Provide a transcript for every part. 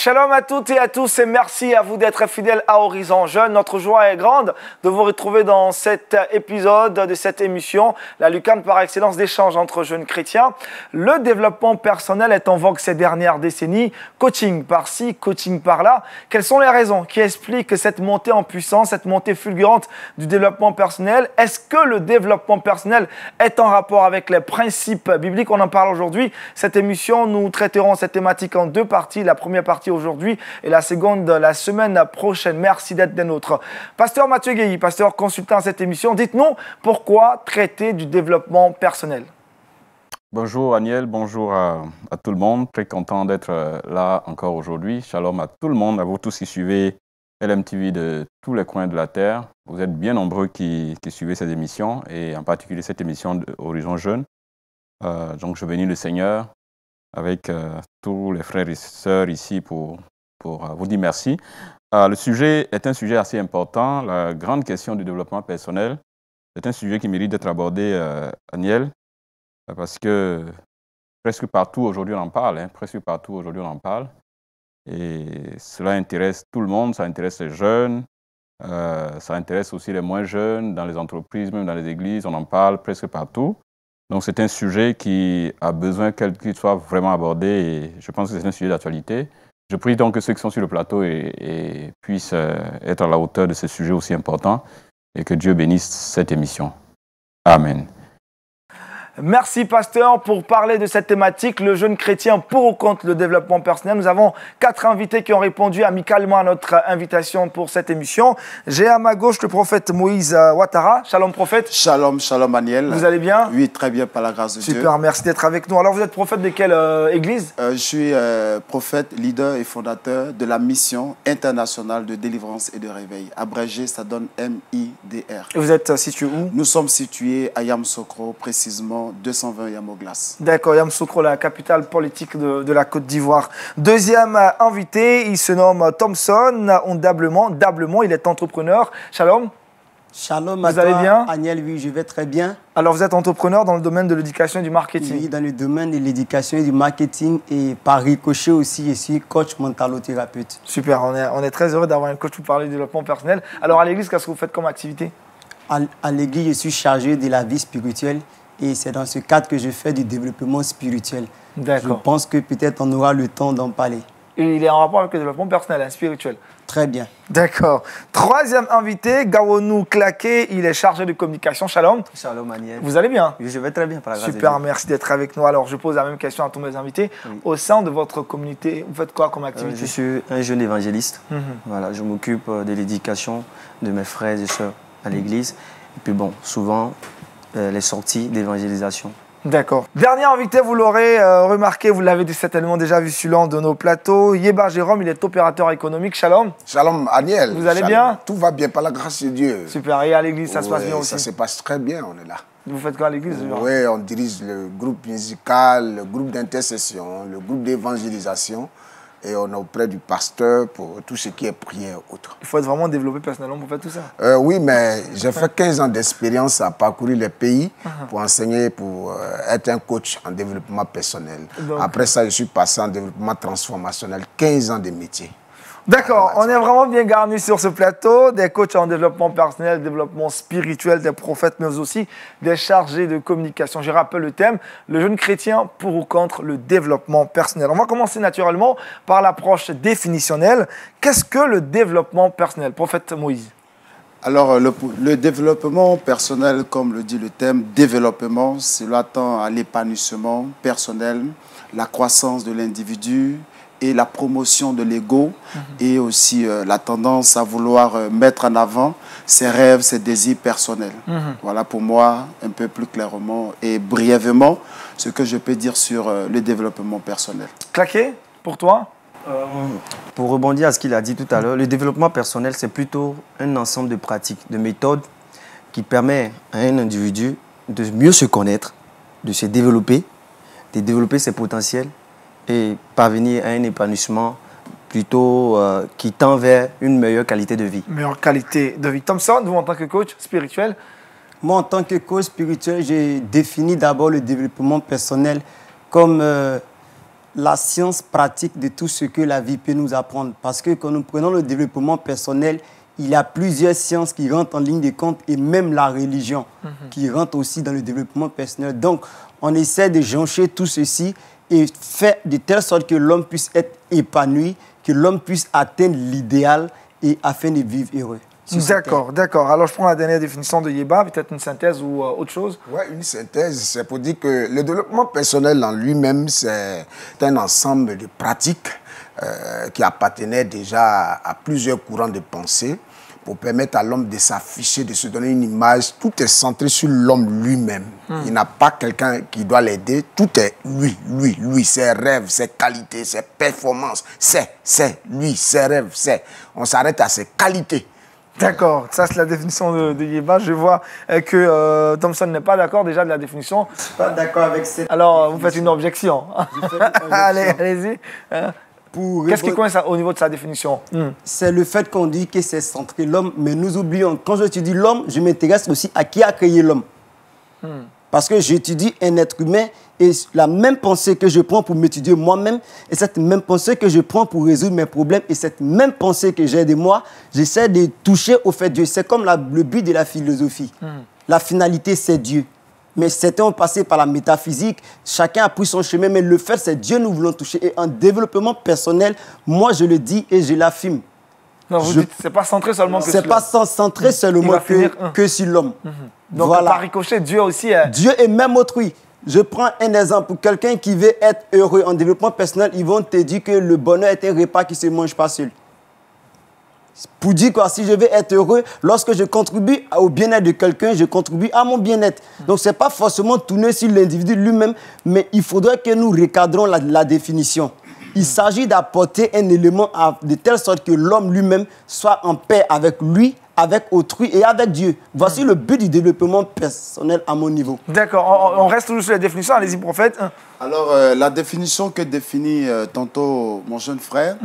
Shalom à toutes et à tous et merci à vous d'être fidèles à Horizon Jeune. Notre joie est grande de vous retrouver dans cet épisode de cette émission, la lucane par excellence d'échange entre jeunes chrétiens. Le développement personnel est en vogue ces dernières décennies. Coaching par-ci, coaching par-là. Quelles sont les raisons qui expliquent cette montée en puissance, cette montée fulgurante du développement personnel? Est-ce que le développement personnel est en rapport avec les principes bibliques? On en parle aujourd'hui. Cette émission, nous traiterons cette thématique en deux parties. La première partie aujourd'hui et la seconde la semaine prochaine. Merci d'être des nôtres. Pasteur Mathieu Guéhi, pasteur consultant à cette émission, dites-nous pourquoi traiter du développement personnel? Bonjour Aniel, bonjour à tout le monde. Très content d'être là encore aujourd'hui. Shalom à tout le monde, à vous tous qui suivez LMTV de tous les coins de la terre. Vous êtes bien nombreux qui suivez cette émission et en particulier cette émission d'Horizon Jeune. Donc je bénis le Seigneur avec tous les frères et sœurs ici pour vous dire merci. Le sujet est un sujet assez important, la grande question du développement personnel. C'est un sujet qui mérite d'être abordé, Aniel, parce que presque partout aujourd'hui on en parle, presque partout aujourd'hui on en parle. Et cela intéresse tout le monde, ça intéresse les jeunes, ça intéresse aussi les moins jeunes, dans les entreprises, même dans les églises, on en parle presque partout. Donc c'est un sujet qui a besoin qu'il soit vraiment abordé et je pense que c'est un sujet d'actualité. Je prie donc que ceux qui sont sur le plateau puissent être à la hauteur de ce sujet aussi important et que Dieu bénisse cette émission. Amen. Merci pasteur pour parler de cette thématique, le jeune chrétien pour ou contre le développement personnel. Nous avons 4 invités qui ont répondu amicalement à notre invitation pour cette émission. J'ai à ma gauche le prophète Moïse Ouattara. Shalom prophète. Shalom, shalom Aniel. Vous allez bien? Oui, très bien par la grâce de Dieu. Super, merci d'être avec nous. Alors vous êtes prophète de quelle église? Je suis prophète, leader et fondateur de la mission internationale de délivrance et de réveil. Abrégé, ça donne MIDR. Et vous êtes situé où? Nous sommes situés à Yamoussoukro, précisément 220 Yamoglas. D'accord, Yamoussoukro, la capitale politique de la Côte d'Ivoire. Deuxième invité, il se nomme Thompson Dablemont, il est entrepreneur. Shalom. Shalom à vous allez bien? Aniel, oui, je vais très bien. Alors vous êtes entrepreneur dans le domaine de l'éducation et du marketing? Oui, dans le domaine de l'éducation et du marketing et par ricochet aussi, je suis coach mentalothérapeute. Super, on est très heureux d'avoir un coach pour parler du développement personnel. Alors à l'église, qu'est-ce que vous faites comme activité? À l'église, je suis chargé de la vie spirituelle. Et c'est dans ce cadre que je fais du développement spirituel. Je pense que peut-être on aura le temps d'en parler. Et il est en rapport avec le développement personnel, spirituel. Très bien. D'accord. Troisième invité, Gawonou Klaké, il est chargé de communication. Shalom. Shalom Aniel. Vous allez bien? Oui, je vais très bien par la grâce de Super, Dieu. merci d'être avec nous. Alors je pose la même question à tous mes invités. Oui. Au sein de votre communauté, vous faites quoi comme activité? Je suis un jeune évangéliste. Voilà, je m'occupe de l'éducation de mes frères et sœurs à l'église. Et puis bon, souvent, les sorties d'évangélisation. D'accord. Dernier invité, vous l'aurez remarqué, vous l'avez certainement déjà vu sur l'un de nos plateaux. Yeba Jérôme, il est opérateur économique. Shalom. Shalom, Aniel. Vous allez bien? Tout va bien, par la grâce de Dieu. Super. Et à l'église, ça se passe bien aussi? Ça se passe très bien, on est là. Vous faites quoi à l'église? Oui, on dirige le groupe musical, le groupe d'intercession, le groupe d'évangélisation. Et on est auprès du pasteur pour tout ce qui est prière et autres. Il faut être vraiment développé personnellement pour faire tout ça? Oui, mais j'ai fait 15 ans d'expérience à parcourir les pays pour enseigner, pour être un coach en développement personnel. Donc, après ça, je suis passé en développement transformationnel, 15 ans de métier. D'accord, on est vraiment bien garnis sur ce plateau, des coachs en développement personnel, développement spirituel, des prophètes, mais aussi des chargés de communication. Je rappelle le thème, le jeune chrétien pour ou contre le développement personnel. On va commencer naturellement par l'approche définitionnelle. Qu'est-ce que le développement personnel, prophète Moïse? Alors, le développement personnel, comme le dit le thème, développement, cela tend à l'épanouissement personnel, la croissance de l'individu, et la promotion de l'ego et aussi la tendance à vouloir mettre en avant ses rêves, ses désirs personnels. Voilà pour moi, un peu plus clairement et brièvement, ce que je peux dire sur le développement personnel. Claqué, pour toi? Pour rebondir à ce qu'il a dit tout à l'heure, le développement personnel, c'est plutôt un ensemble de pratiques, de méthodes qui permet à un individu de mieux se connaître, de se développer, de développer ses potentiels et parvenir à un épanouissement plutôt qui tend vers une meilleure qualité de vie. Meilleure qualité de vie. Thompson, vous en tant que coach spirituel? Moi, en tant que coach spirituel, j'ai défini d'abord le développement personnel comme la science pratique de tout ce que la vie peut nous apprendre. Parce que quand nous prenons le développement personnel, il y a plusieurs sciences qui rentrent en ligne de compte et même la religion qui rentre aussi dans le développement personnel. Donc, on essaie de joncher tout ceci et faire de telle sorte que l'homme puisse être épanoui, que l'homme puisse atteindre l'idéal et afin de vivre heureux. D'accord, d'accord. Alors, je prends la dernière définition de Yeba, peut-être une synthèse ou autre chose. Oui, une synthèse, c'est pour dire que le développement personnel en lui-même, c'est un ensemble de pratiques qui appartenaient déjà à plusieurs courants de pensée pour permettre à l'homme de s'afficher, de se donner une image. Tout est centré sur l'homme lui-même. Il n'a pas quelqu'un qui doit l'aider. Tout est lui, ses rêves, ses qualités, ses performances. C'est lui, ses rêves, c'est. On s'arrête à ses qualités. D'accord, ça c'est la définition de Yeba. Je vois que Thompson n'est pas d'accord déjà de la définition. Je ne suis pas d'accord avec cette Alors, vous faites une objection. Allez-y. Qu'est-ce qui coince au niveau de sa définition? C'est le fait qu'on dit que c'est centré l'homme, mais nous oublions. Quand j'étudie l'homme, je m'intéresse aussi à qui a créé l'homme. Parce que j'étudie un être humain et la même pensée que je prends pour m'étudier moi-même et cette même pensée que je prends pour résoudre mes problèmes et cette même pensée que j'ai de moi, j'essaie de toucher au fait Dieu. C'est comme le but de la philosophie. La finalité, c'est Dieu. Mais certains ont passé par la métaphysique, chacun a pris son chemin, mais le fait, c'est Dieu nous voulons toucher. Et en développement personnel, moi, je le dis et je l'affirme. Non, vous dites, c'est pas centré seulement que sur l'homme. C'est pas centré seulement que sur l'homme. Donc, voilà. Par ricochet, Dieu aussi... Dieu et même autrui. Je prends un exemple. Pour quelqu'un qui veut être heureux en développement personnel, ils vont te dire que le bonheur est un repas qui ne se mange pas seul. Pour dire quoi, si je veux être heureux, lorsque je contribue au bien-être de quelqu'un, je contribue à mon bien-être. Donc, ce n'est pas forcément tourner sur l'individu lui-même, mais il faudrait que nous recadrons la définition. Il s'agit d'apporter un élément de telle sorte que l'homme lui-même soit en paix avec lui, avec autrui et avec Dieu. Voici le but du développement personnel à mon niveau. D'accord, on reste toujours sur la définition. Allez-y, prophète. Alors, la définition que définit tantôt mon jeune frère,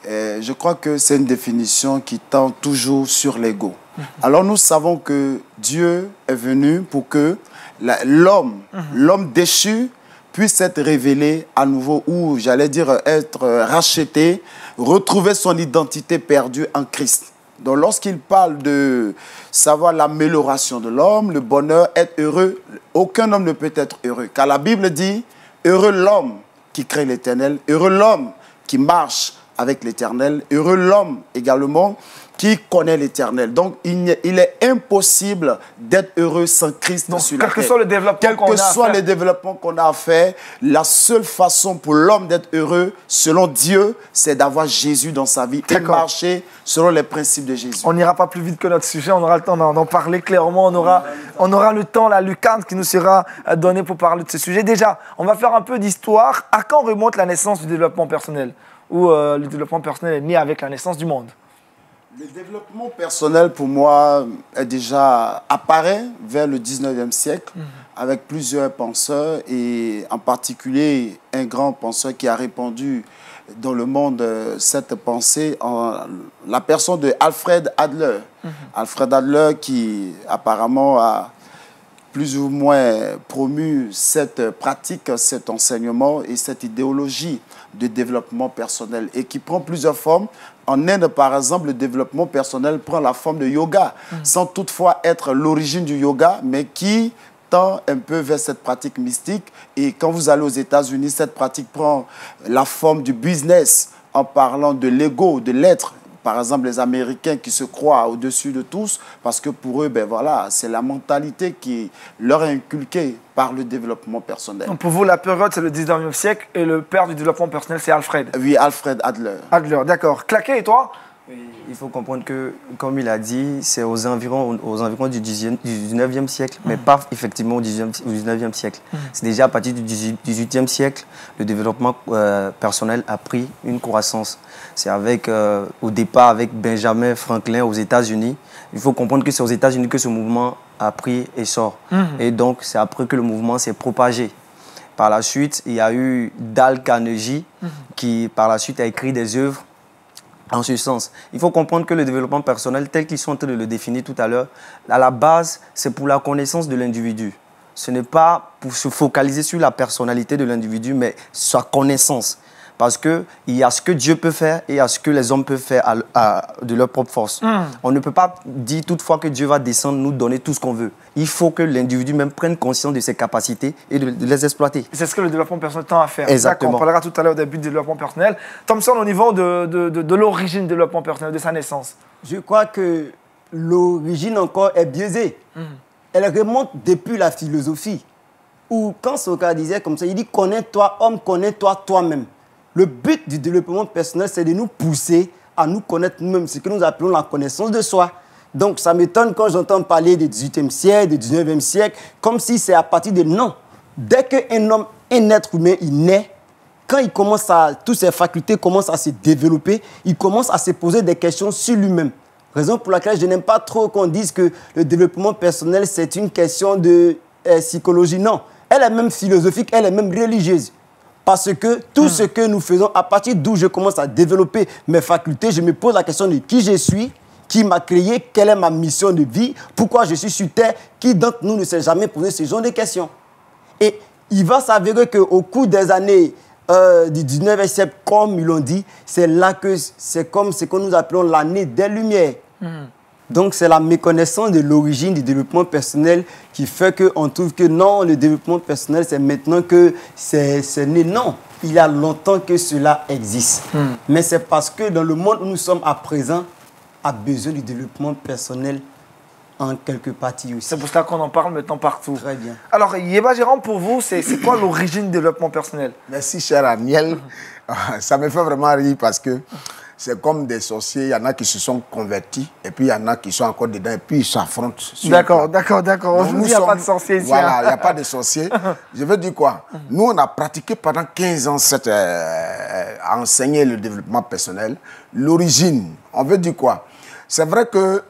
je crois que c'est une définition qui tend toujours sur l'ego. Alors, nous savons que Dieu est venu pour que l'homme déchu puisse être révélé à nouveau, ou j'allais dire être racheté, retrouver son identité perdue en Christ. Donc, lorsqu'il parle de savoir l'amélioration de l'homme, le bonheur, être heureux, aucun homme ne peut être heureux. Car la Bible dit, heureux l'homme qui crée l'Éternel, heureux l'homme qui marche avec l'Éternel, heureux l'homme également qui connaît l'Éternel. Donc, il est impossible d'être heureux sans Christ. Donc, sur la terre. Quel que soit le développement qu'on a à faire, la seule façon pour l'homme d'être heureux, selon Dieu, c'est d'avoir Jésus dans sa vie et marcher selon les principes de Jésus. On n'ira pas plus vite que notre sujet, on aura le temps d'en parler clairement, on aura le temps, la lucarne qui nous sera donnée pour parler de ce sujet. Déjà, on va faire un peu d'histoire. À quand remonte la naissance du développement personnel? Ou le développement personnel est né avec la naissance du monde? Le développement personnel, pour moi, apparaît vers le 19e siècle avec plusieurs penseurs et en particulier un grand penseur qui a répandu dans le monde cette pensée en la personne de Alfred Adler. Alfred Adler qui apparemment a plus ou moins promu cette pratique, cet enseignement et cette idéologie de développement personnel et qui prend plusieurs formes. En Inde, par exemple, le développement personnel prend la forme de yoga, sans toutefois être l'origine du yoga, mais qui tend un peu vers cette pratique mystique. Et quand vous allez aux États-Unis, cette pratique prend la forme du business en parlant de l'ego, de l'être. Par exemple, les Américains qui se croient au-dessus de tous, parce que pour eux, ben voilà, c'est la mentalité qui leur est inculquée par le développement personnel. Donc pour vous, la période, c'est le 19e siècle et le père du développement personnel, c'est Alfred. Oui, Alfred Adler. Adler, d'accord. Claqué, et toi? Oui, il faut comprendre que, comme il a dit, c'est aux environs du 19e siècle, mais pas effectivement au 19e siècle. C'est déjà à partir du 18e siècle, le développement personnel a pris une croissance. C'est au départ avec Benjamin Franklin aux États-Unis. Il faut comprendre que c'est aux États-Unis que ce mouvement a pris essor. Et donc, c'est après que le mouvement s'est propagé. Par la suite, il y a eu Dale Carnegie qui, par la suite, a écrit des œuvres en ce sens. Il faut comprendre que le développement personnel, tel qu'ils sont en train de le définir tout à l'heure, à la base, c'est pour la connaissance de l'individu. ce n'est pas pour se focaliser sur la personnalité de l'individu, mais sa connaissance. Parce qu'il y a ce que Dieu peut faire et il y a ce que les hommes peuvent faire de leur propre force. On ne peut pas dire toutefois que Dieu va descendre, nous donner tout ce qu'on veut. Il faut que l'individu même prenne conscience de ses capacités et de les exploiter. C'est ce que le développement personnel tend à faire. Exactement. On parlera tout à l'heure au début du développement personnel. Thompson, au niveau de l'origine du développement personnel, de sa naissance. Je crois que l'origine encore est biaisée. Elle remonte depuis la philosophie. Où quand Socrate disait comme ça, il dit « Connais-toi, homme, connais-toi toi-même ». Le but du développement personnel, c'est de nous pousser à nous connaître nous-mêmes, ce que nous appelons la connaissance de soi. Donc, ça m'étonne quand j'entends parler du XVIIIe siècle, du XIXe siècle, comme si c'est à partir de non. Dès qu'un homme, un être humain, il naît, quand il commence toutes ses facultés commencent à se développer, il commence à se poser des questions sur lui-même. Raison pour laquelle je n'aime pas trop qu'on dise que le développement personnel, c'est une question de psychologie. Non, elle est même philosophique, elle est même religieuse. Parce que tout ce que nous faisons, à partir d'où je commence à développer mes facultés, je me pose la question de qui je suis, qui m'a créé, quelle est ma mission de vie, pourquoi je suis sur Terre, qui d'entre nous ne s'est jamais posé ce genre de questions. Et il va s'avérer qu'au cours des années du 19e siècle, comme ils l'ont dit, c'est là que c'est comme ce que nous appelons l'année des Lumières. Donc, c'est la méconnaissance de l'origine du développement personnel qui fait qu'on trouve que non, le développement personnel, c'est maintenant que c'est né. Non, il y a longtemps que cela existe. Mais c'est parce que dans le monde où nous sommes à présent, a besoin du développement personnel en quelque partie aussi. C'est pour ça qu'on en parle maintenant partout. Très bien. Alors, Yeba Jérôme, pour vous, c'est quoi l'origine du développement personnel? Merci, cher Aniel. Ça me fait vraiment rire parce que c'est comme des sorciers. Il y en a qui se sont convertis et puis il y en a qui sont encore dedans et puis ils s'affrontent. D'accord. Aujourd'hui, il n'y a pas de sorciers ici. Voilà, il n'y a pas de sorciers. Je veux dire quoi? Nous, on a pratiqué pendant 15 ans à enseigner le développement personnel. L'origine, on veut dire quoi? C'est vrai que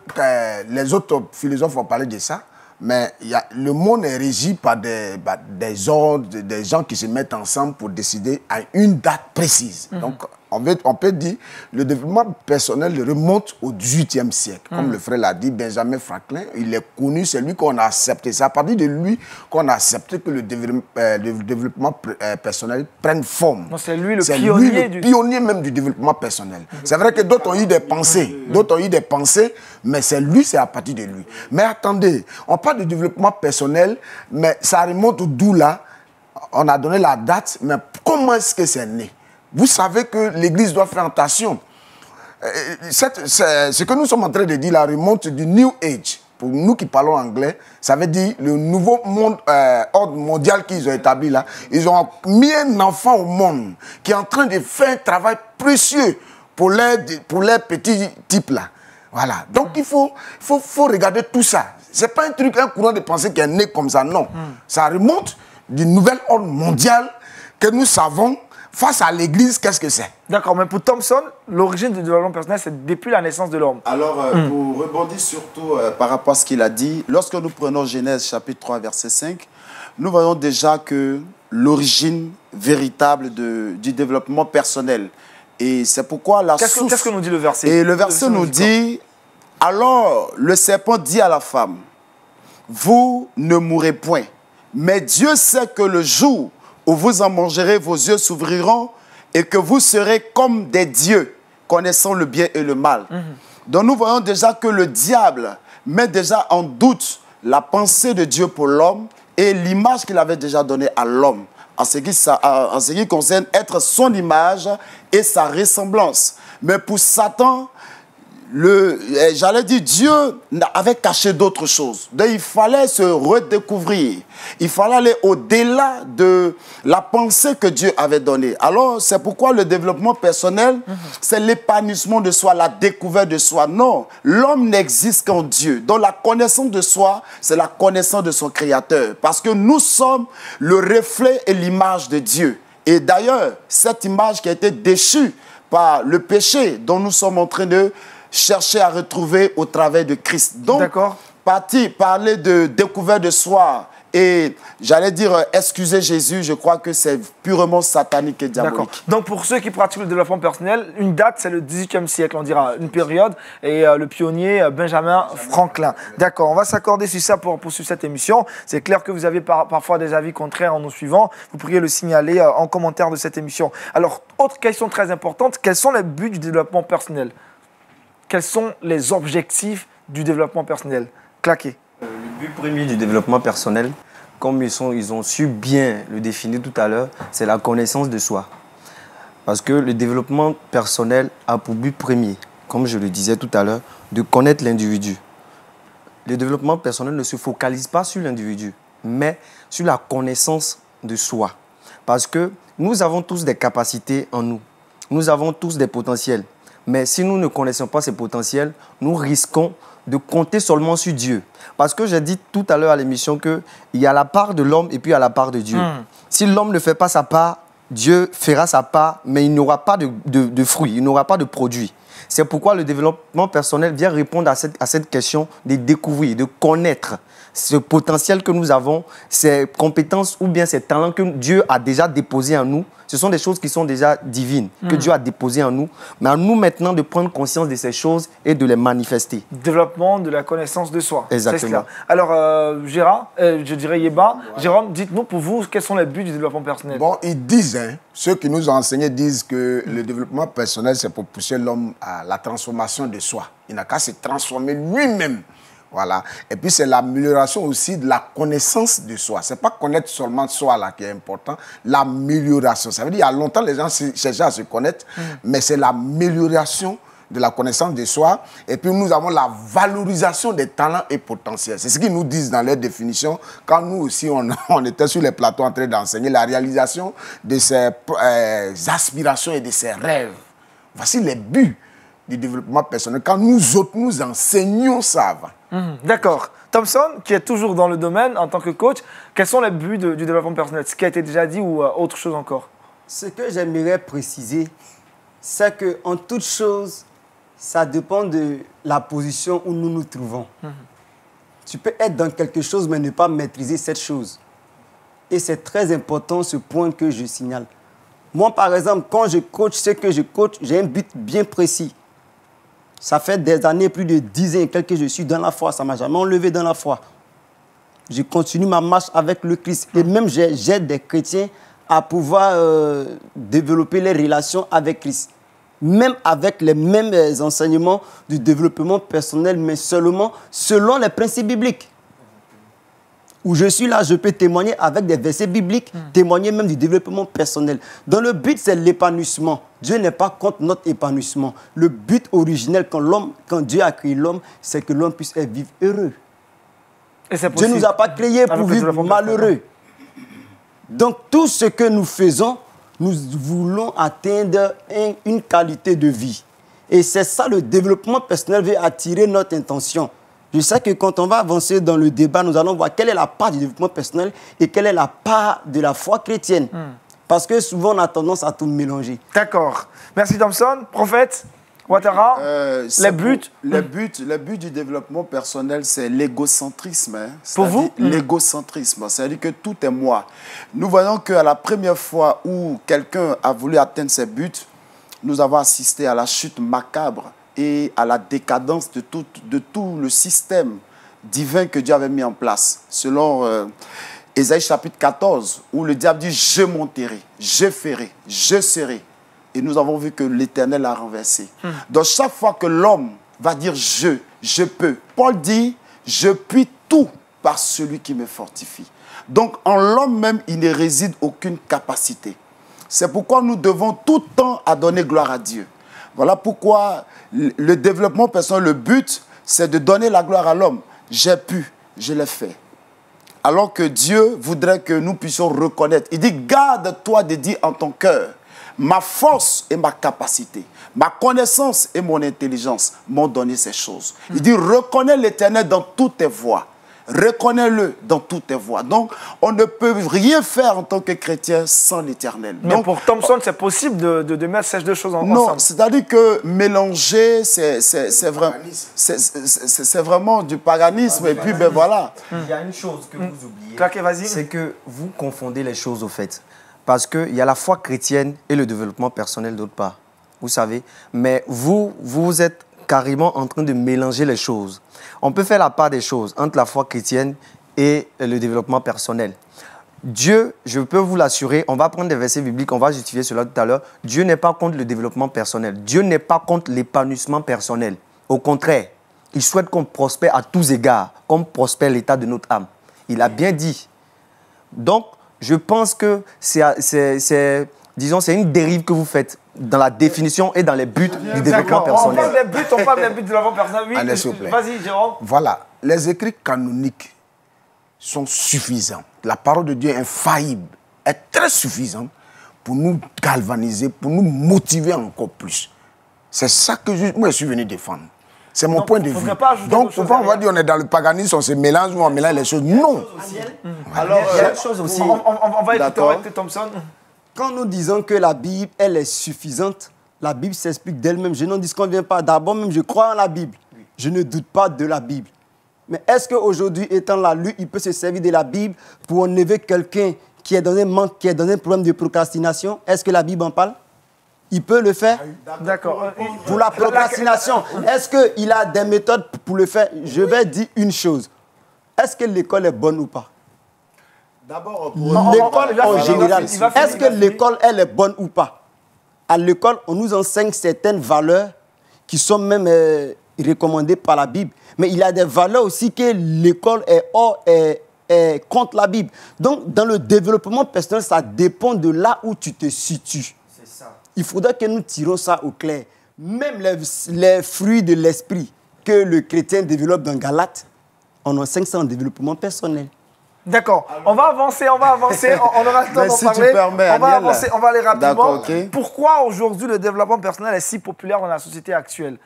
les autres philosophes ont parlé de ça, mais le monde est régi par des ordres, des gens qui se mettent ensemble pour décider à une date précise. Donc, on peut dire que le développement personnel remonte au XVIIIe siècle. Comme le frère l'a dit, Benjamin Franklin, il est connu, c'est lui qu'on a accepté. C'est à partir de lui qu'on a accepté que le développement personnel prenne forme. C'est lui le pionnier pionnier même du développement personnel. C'est vrai que d'autres ont eu des pensées, mais c'est lui, c'est à partir de lui. Mais attendez, on parle de développement personnel, mais ça remonte d'où là? On a donné la date, mais comment est-ce que c'est né? Vous savez que l'Église doit faire attention. Ce que nous sommes en train de dire, la remonte du New Age. Pour nous qui parlons anglais, ça veut dire le nouveau ordre mondial qu'ils ont établi là. Ils ont mis un enfant au monde qui est en train de faire un travail précieux pour les petits types là. Voilà. Donc il faut regarder tout ça. Ce n'est pas un courant de pensée qui est né comme ça, non. Ça remonte du nouvel ordre mondial que nous savons. Face à l'Église, qu'est-ce que c'est? D'accord, mais pour Thompson, l'origine du développement personnel, c'est depuis la naissance de l'homme. Alors, pour rebondir surtout par rapport à ce qu'il a dit, lorsque nous prenons Genèse chapitre 3, verset 5, nous voyons déjà que l'origine véritable du développement personnel. Et c'est pourquoi la source... Qu'est-ce que nous dit le verset? Et le verset nous dit, alors le serpent dit à la femme, vous ne mourrez point, mais Dieu sait que le jour où vous en mangerez, vos yeux s'ouvriront et que vous serez comme des dieux, connaissant le bien et le mal. Donc nous voyons déjà que le diable met déjà en doute la pensée de Dieu pour l'homme et l'image qu'il avait déjà donnée à l'homme, en ce qui concerne être son image et sa ressemblance. Mais pour Satan, j'allais dire, Dieu avait caché d'autres choses. Donc il fallait se redécouvrir. Il fallait aller au-delà de la pensée que Dieu avait donnée. Alors, c'est pourquoi le développement personnel, c'est l'épanouissement de soi, la découverte de soi. Non, l'homme n'existe qu'en Dieu. Donc la connaissance de soi, c'est la connaissance de son Créateur. Parce que nous sommes le reflet et l'image de Dieu. Et d'ailleurs, cette image qui a été déchue par le péché dont nous sommes en train de chercher à retrouver au travers de Christ. Donc, parler de découverte de soi Et j'allais dire, excusez Jésus, je crois que c'est purement satanique et diabolique. Donc pour ceux qui pratiquent le développement personnel, une date c'est le 18e siècle, on dira une période, et le pionnier Benjamin Franklin. D'accord, on va s'accorder sur ça pour poursuivre cette émission. C'est clair que vous avez parfois des avis contraires en nous suivant, vous pourriez le signaler en commentaire de cette émission. Alors, autre question très importante, quels sont les buts du développement personnel? Quels sont les objectifs du développement personnel? Claquez. Le but premier du développement personnel, comme ils ont su bien le définir tout à l'heure, c'est la connaissance de soi. Parce que le développement personnel a pour but premier, comme je le disais tout à l'heure, de connaître l'individu. Le développement personnel ne se focalise pas sur l'individu, mais sur la connaissance de soi. Parce que nous avons tous des capacités en nous. Nous avons tous des potentiels. Mais si nous ne connaissons pas ces potentiels, nous risquons de compter seulement sur Dieu. Parce que j'ai dit tout à l'heure à l'émission qu'il y a la part de l'homme et puis il y a la part de Dieu. Si l'homme ne fait pas sa part, Dieu fera sa part, mais il n'aura pas de fruits, il n'aura pas de produits. C'est pourquoi le développement personnel vient répondre à cette question de découvrir, de connaître ce potentiel que nous avons, ces compétences ou bien ces talents que Dieu a déjà déposés en nous. Ce sont des choses qui sont déjà divines, que Dieu a déposées en nous. Mais à nous maintenant de prendre conscience de ces choses et de les manifester. Développement de la connaissance de soi. Exactement. Alors, Gérard, je dirais Yéba, Jérôme, dites-nous pour vous, quels sont les buts du développement personnel? Bon, ils disent, ceux qui nous ont enseigné disent que le développement personnel, c'est pour pousser l'homme à la transformation de soi. Il n'a qu'à se transformer lui-même. Voilà. Et puis, c'est l'amélioration aussi de la connaissance de soi. Ce n'est pas connaître seulement soi là qui est important, l'amélioration. Ça veut dire qu'il y a longtemps, les gens cherchaient à se connaître, mais c'est l'amélioration de la connaissance de soi. Et puis, nous avons la valorisation des talents et potentiels. C'est ce qu'ils nous disent dans leur définition. Quand nous aussi, on était sur les plateaux en train d'enseigner la réalisation de ses aspirations et de ses rêves. Voici les buts du développement personnel. Quand nous autres, nous enseignons ça. D'accord. Thompson, qui est toujours dans le domaine en tant que coach, quels sont les buts du développement personnel? Ce qui a été déjà dit ou autre chose encore? Ce que j'aimerais préciser, c'est qu'en toute chose, ça dépend de la position où nous nous trouvons. Tu peux être dans quelque chose, mais ne pas maîtriser cette chose. Et c'est très important ce point que je signale. Moi, par exemple, quand je coach, ce que je coach, j'ai un but bien précis. Ça fait des années, plus de 10 ans et quelques que je suis dans la foi. Ça ne m'a jamais enlevé dans la foi. Je continue ma marche avec le Christ. Et même, j'aide des chrétiens à pouvoir développer les relations avec Christ. Même avec les mêmes enseignements du développement personnel, mais seulement selon les principes bibliques. Où je suis là, je peux témoigner avec des versets bibliques, témoigner même du développement personnel. Donc le but, c'est l'épanouissement. Dieu n'est pas contre notre épanouissement. Le but originel, quand Dieu a créé l'homme, c'est que l'homme puisse vivre heureux. Et c'est Dieu ne nous a pas créés pour vivre malheureux. Donc tout ce que nous faisons, nous voulons atteindre une qualité de vie. Et c'est ça, le développement personnel veut attirer notre intention. Je sais que quand on va avancer dans le débat, nous allons voir quelle est la part du développement personnel et quelle est la part de la foi chrétienne. Parce que souvent, on a tendance à tout mélanger. D'accord. Merci Thompson. Prophète Ouattara, les buts du développement personnel, c'est l'égocentrisme. Pour vous? L'égocentrisme, c'est-à-dire que tout est moi. Nous voyons qu'à la première fois où quelqu'un a voulu atteindre ses buts, nous avons assisté à la chute macabre et à la décadence de tout le système divin que Dieu avait mis en place. Selon Ésaïe chapitre 14, où le diable dit « Je monterai, je ferai, je serai ». Et nous avons vu que l'Éternel a renversé. Donc chaque fois que l'homme va dire « je peux », Paul dit « Je puis tout par celui qui me fortifie ». Donc en l'homme même, il ne réside aucune capacité. C'est pourquoi nous devons tout le temps à donner gloire à Dieu. Voilà pourquoi le développement personnel, le but, c'est de donner la gloire à l'homme. J'ai pu, je l'ai fait. Alors que Dieu voudrait que nous puissions reconnaître. Il dit, garde-toi de dire en ton cœur, ma force et ma capacité, ma connaissance et mon intelligence m'ont donné ces choses. Il dit, reconnais l'Éternel dans toutes tes voies. Reconnais-le dans toutes tes voies. Donc, on ne peut rien faire en tant que chrétien sans l'Éternel. Mais Donc, pour Thompson, c'est possible de mettre ces deux choses ensemble. non, c'est-à-dire que mélanger, c'est vraiment du paganisme. Et puis, ben voilà. Il y a une chose que vous oubliez. Claquez, vas-y. C'est que vous confondez les choses au fait. Parce qu'il y a la foi chrétienne et le développement personnel d'autre part. Vous savez. Mais vous êtes carrément en train de mélanger les choses. On peut faire la part des choses entre la foi chrétienne et le développement personnel. Dieu, je peux vous l'assurer, on va prendre des versets bibliques, on va justifier cela tout à l'heure. Dieu n'est pas contre le développement personnel. Dieu n'est pas contre l'épanouissement personnel. Au contraire, il souhaite qu'on prospère à tous égards, comme prospère l'état de notre âme. Il a bien dit. Donc, je pense que c'est une dérive que vous faites dans la définition et dans les buts du développement personnel. On parle des buts du développement personnel. Oui, Allez, s'il vous plaît. vas-y, Jérôme. Voilà, les écrits canoniques sont suffisants. La parole de Dieu est infaillible, est très suffisante pour nous galvaniser, pour nous motiver encore plus. C'est ça que moi je suis venu défendre. C'est mon point de vue. Donc, pourquoi on va dire on est dans le paganisme, on se mélange, on mélange les choses? Non. Alors, il y a une chose aussi. On va écouter Thompson. Quand nous disons que la Bible, elle est suffisante, la Bible s'explique d'elle-même. Je n'en disconviens pas. D'abord, même, je crois en la Bible. Je ne doute pas de la Bible. Mais est-ce qu'aujourd'hui, étant là, lui, il peut se servir de la Bible pour enlever quelqu'un qui est dans un manque, qui est dans un problème de procrastination? Est-ce que la Bible en parle? Il peut le faire? D'accord. Pour la procrastination, est-ce qu'il a des méthodes pour le faire? Je vais dire une chose. Est-ce que l'école est bonne ou pas? D'abord, l'école en général. Est-ce que l'école, elle est bonne ou pas? À l'école, on nous enseigne certaines valeurs qui sont même recommandées par la Bible. Mais il y a des valeurs aussi que l'école est contre la Bible. Donc, dans le développement personnel, ça dépend de là où tu te situes. C'est ça. Il faudra que nous tirons ça au clair. Même les fruits de l'esprit que le chrétien développe dans Galates, on enseigne ça en développement personnel. D'accord. On va avancer. On aura le temps d'en si parler. tu permets, on va Aniel. avancer, on va aller rapidement. D'accord, ok. Pourquoi aujourd'hui le développement personnel est si populaire dans la société actuelle?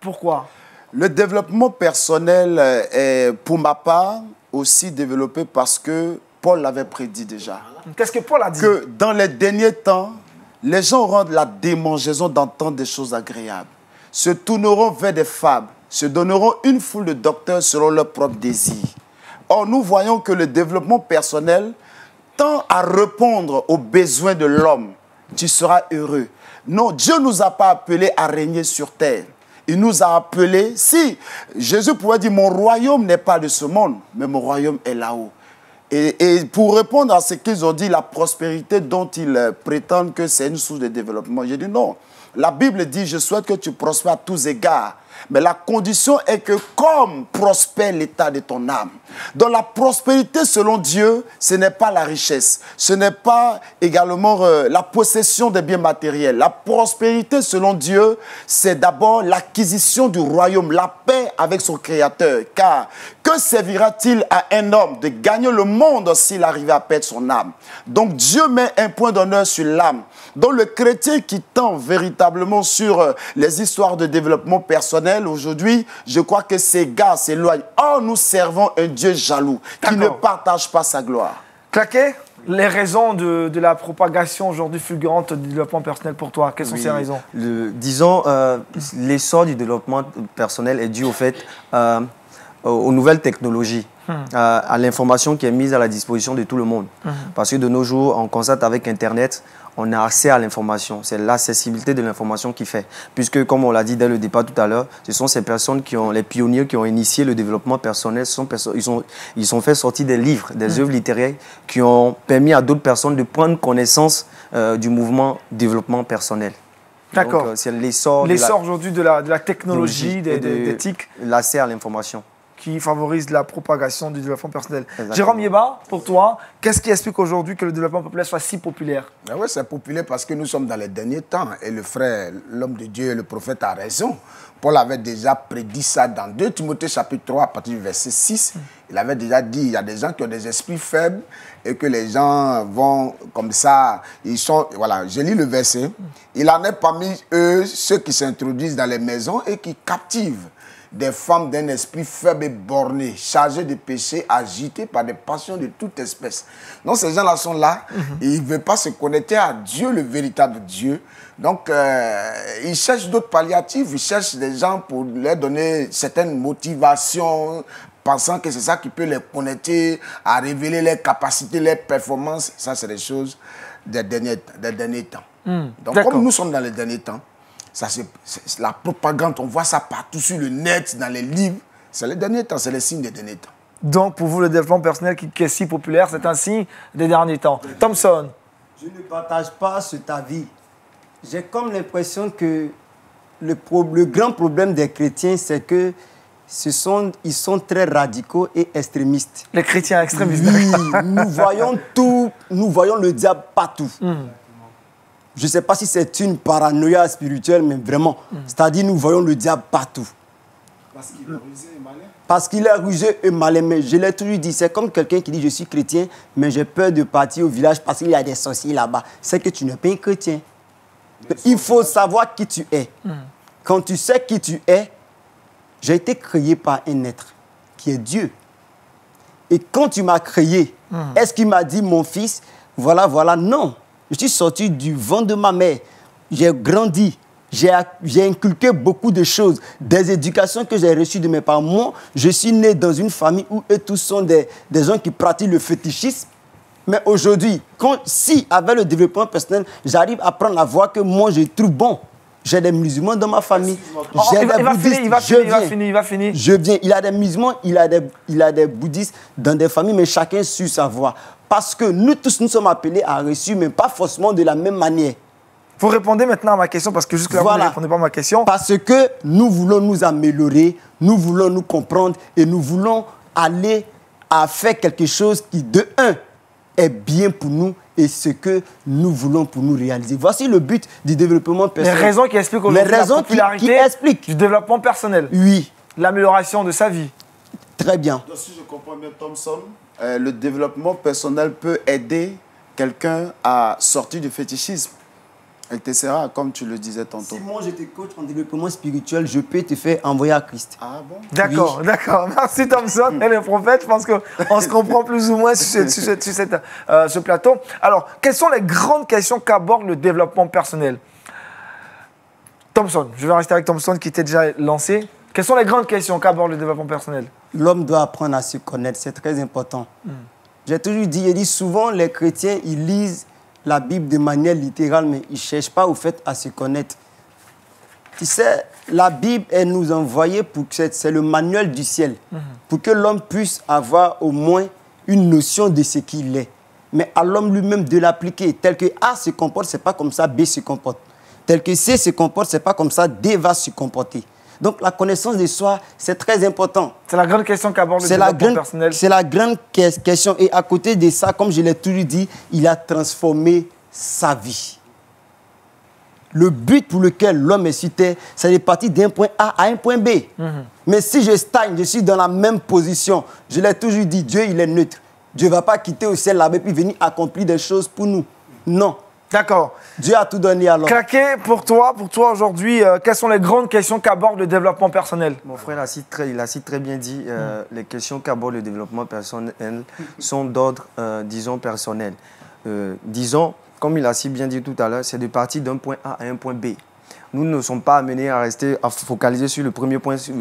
Pourquoi? Le développement personnel est, pour ma part, aussi développé parce que Paul l'avait prédit déjà. Qu'est-ce que Paul a dit? Que dans les derniers temps, les gens auront la démangeaison d'entendre des choses agréables, se tourneront vers des fables, se donneront une foule de docteurs selon leurs propres désirs. Or, nous voyons que le développement personnel tend à répondre aux besoins de l'homme. Tu seras heureux. Non, Dieu ne nous a pas appelés à régner sur terre. Il nous a appelés, si Jésus pouvait dire, mon royaume n'est pas de ce monde, mais mon royaume est là-haut. Et pour répondre à ce qu'ils ont dit, la prospérité dont ils prétendent que c'est une source de développement, j'ai dit non. La Bible dit, je souhaite que tu prospères à tous égards. Mais la condition est que comme prospère l'état de ton âme. Dans la prospérité selon Dieu, ce n'est pas la richesse. Ce n'est pas également la possession des biens matériels. La prospérité selon Dieu, c'est d'abord l'acquisition du royaume, la paix avec son Créateur. Car que servira-t-il à un homme de gagner le monde s'il arrivait à perdre son âme? Donc Dieu met un point d'honneur sur l'âme. Donc le chrétien qui tend véritablement sur les histoires de développement personnel, aujourd'hui, je crois que ces gars s'éloignent. Or, nous servons un Dieu jaloux qui ne partage pas sa gloire. Claquet, les raisons de la propagation aujourd'hui fulgurante du développement personnel pour toi, quelles sont ces raisons? Disons, l'essor du développement personnel est dû au fait aux nouvelles technologies, à l'information qui est mise à la disposition de tout le monde. Parce que de nos jours, on constate avec Internet, on a accès à l'information. C'est l'accessibilité de l'information qui fait. Puisque, comme on l'a dit dès le départ tout à l'heure, ce sont ces personnes qui ont, les pionniers qui ont initié le développement personnel. Ils sont fait sortir des livres, des œuvres littéraires qui ont permis à d'autres personnes de prendre connaissance du mouvement développement personnel. D'accord. C'est l'essor aujourd'hui de la technologie, des TIC. L'accès à l'information. Qui favorise la propagation du développement personnel. Exactement. Jérôme Yeba, pour toi, qu'est-ce qui explique aujourd'hui que le développement populaire soit si populaire? Oui, c'est populaire parce que nous sommes dans les derniers temps. Et le frère, l'homme de Dieu, le prophète a raison. Paul avait déjà prédit ça dans 2 Timothée chapitre 3, à partir du verset 6. Il avait déjà dit, il y a des gens qui ont des esprits faibles et que les gens vont comme ça. Ils sont, voilà, je lis le verset. Il en est parmi eux ceux qui s'introduisent dans les maisons et qui captivent des femmes d'un esprit faible et borné, chargées de péché, agitées par des passions de toute espèce. Donc ces gens-là sont là, et ils ne veulent pas se connecter à Dieu, le véritable Dieu. Donc ils cherchent d'autres palliatifs, ils cherchent des gens pour leur donner certaines motivations, pensant que c'est ça qui peut les connecter, à révéler leurs capacités, leurs performances. Ça, c'est des choses des derniers temps. Donc comme nous sommes dans les derniers temps, c'est la propagande, on voit ça partout sur le net, dans les livres. C'est les derniers temps, c'est les signes des derniers temps. Donc, pour vous, le développement personnel qui est si populaire, c'est un signe des derniers temps. Thompson. Je ne partage pas cet avis. J'ai comme l'impression que le grand problème des chrétiens, c'est que ils sont très radicaux et extrémistes. Les chrétiens extrémistes. Oui, nous voyons tout, nous voyons le diable partout. Je ne sais pas si c'est une paranoïa spirituelle, mais vraiment. C'est-à-dire, nous voyons le diable partout. Parce qu'il est rusé et malin. Parce qu'il est rusé et malin. Mais je l'ai toujours dit, c'est comme quelqu'un qui dit « Je suis chrétien, mais j'ai peur de partir au village parce qu'il y a des sorciers là-bas. » C'est que tu n'es pas un chrétien. Il faut savoir qui tu es. Quand tu sais qui tu es, j'ai été créé par un être qui est Dieu. Et quand tu m'as créé, est-ce qu'il m'a dit « Mon fils, voilà, voilà » Non. Je suis sorti du ventre de ma mère. J'ai grandi. J'ai inculqué beaucoup de choses. Des éducations que j'ai reçues de mes parents. Moi, je suis né dans une famille où eux tous sont des gens qui pratiquent le fétichisme. Mais aujourd'hui, si avec le développement personnel, j'arrive à prendre la voie que moi je trouve bon. J'ai des musulmans dans ma famille. J'ai des bouddhistes. Il va finir. Je viens. Il y a des musulmans, il y a des bouddhistes dans des familles, mais chacun sur sa voie. Parce que nous tous, nous sommes appelés à reçu, mais pas forcément de la même manière. Vous répondez maintenant à ma question, parce que jusque-là, vous ne répondez pas à ma question. Parce que nous voulons nous améliorer, nous voulons nous comprendre et nous voulons aller à faire quelque chose qui, de un, est bien pour nous et ce que nous voulons pour nous réaliser. Voici le but du développement personnel. Les raisons qui expliquent aujourd'hui la popularité du développement personnel. Oui. L'amélioration de sa vie. Très bien. Donc, si je comprends bien, Thompson, le développement personnel peut aider quelqu'un à sortir du fétichisme, etc., comme tu le disais tantôt. Si moi je te coach en développement spirituel, je peux te faire envoyer à Christ. Ah bon? D'accord, d'accord. Merci Thompson et le prophète. Je pense qu'on se comprend plus ou moins sur ce plateau. Alors, quelles sont les grandes questions qu'aborde le développement personnel? Thompson, je vais rester avec Thompson qui était déjà lancé. Quelles sont les grandes questions qu'aborde le développement personnel? L'homme doit apprendre à se connaître, c'est très important. J'ai toujours dit, souvent les chrétiens, ils lisent la Bible de manière littérale, mais ils ne cherchent pas au fait à se connaître. Tu sais, la Bible, elle nous envoyée pour que c'est le manuel du ciel, pour que l'homme puisse avoir au moins une notion de ce qu'il est. Mais à l'homme lui-même de l'appliquer, tel que A se comporte, ce n'est pas comme ça B se comporte. Tel que C se comporte, ce n'est pas comme ça D va se comporter. Donc la connaissance de soi, c'est très important. C'est la grande question qu'aborde le développement personnel. C'est la grande question. Et à côté de ça, comme je l'ai toujours dit, il a transformé sa vie. Le but pour lequel l'homme est sur terre, c'est de partir d'un point A à un point B. Mais si je stagne, je suis dans la même position. Je l'ai toujours dit, Dieu, il est neutre. Dieu ne va pas quitter au ciel là-bas et puis venir accomplir des choses pour nous. Non. D'accord. Dieu a tout donné à l'homme. Claqué, pour toi aujourd'hui, quelles sont les grandes questions qu'aborde le développement personnel? Mon frère il a si très bien dit, les questions qu'aborde le développement personnel sont d'ordre, disons, personnel. Disons, comme il a si bien dit tout à l'heure, c'est de partir d'un point A à un point B. Nous ne sommes pas amenés à rester à focaliser sur le premier point sur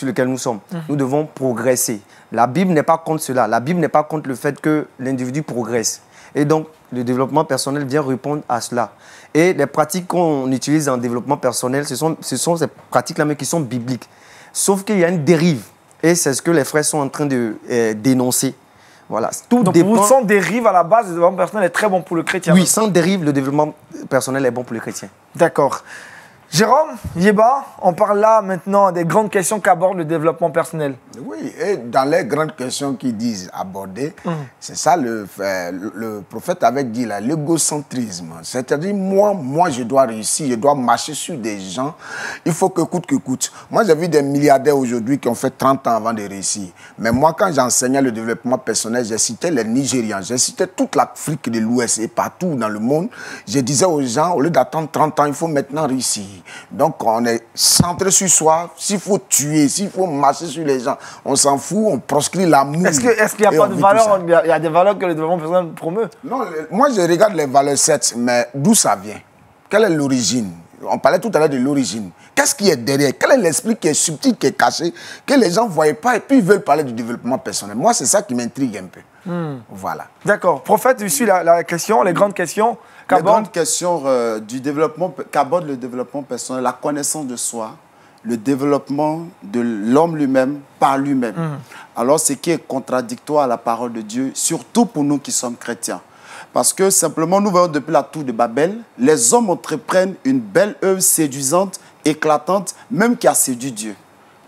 lequel nous sommes. Nous devons progresser. La Bible n'est pas contre cela. La Bible n'est pas contre le fait que l'individu progresse. Et donc, le développement personnel vient répondre à cela. Et les pratiques qu'on utilise en développement personnel, ce sont ces pratiques-là, mais qui sont bibliques. Sauf qu'il y a une dérive. Et c'est ce que les frères sont en train de dénoncer. Voilà. Donc, sans dérive, à la base, le développement personnel est très bon pour le chrétien. Oui, sans dérive, le développement personnel est bon pour le chrétien. D'accord. Jérôme, Yeba, on parle là maintenant des grandes questions qu'aborde le développement personnel. Oui, et dans les grandes questions qu'ils disent aborder, c'est ça le prophète avait dit là, l'égocentrisme. C'est-à-dire, moi, je dois réussir, je dois marcher sur des gens, il faut que coûte que coûte. Moi, j'ai vu des milliardaires aujourd'hui qui ont fait 30 ans avant de réussir. Mais moi, quand j'enseignais le développement personnel, j'ai cité les Nigérians, j'ai cité toute l'Afrique de l'Ouest et partout dans le monde. Je disais aux gens, au lieu d'attendre 30 ans, il faut maintenant réussir. Donc, on est centré sur soi. S'il faut tuer, s'il faut marcher sur les gens, on s'en fout, on proscrit l'amour. Est-ce qu'il n'y a pas de valeurs, il y a des valeurs que le développement personnel promeut? Non, moi, je regarde les valeurs 7, mais d'où ça vient? Quelle est l'origine? On parlait tout à l'heure de l'origine. Qu'est-ce qui est derrière? Quel est l'esprit qui est subtil, qui est caché, que les gens ne voient pas et puis ils veulent parler du développement personnel? Moi, c'est ça qui m'intrigue un peu. Voilà. D'accord. Prophète, je suis la question, les grandes questions. Les grandes questions du développement, qu'aborde le développement personnel, la connaissance de soi, le développement de l'homme lui-même par lui-même. Alors, ce qui est contradictoire à la parole de Dieu, surtout pour nous qui sommes chrétiens. Parce que simplement, nous voyons depuis la tour de Babel, les hommes entreprennent une belle œuvre séduisante, éclatante, même qui a séduit Dieu.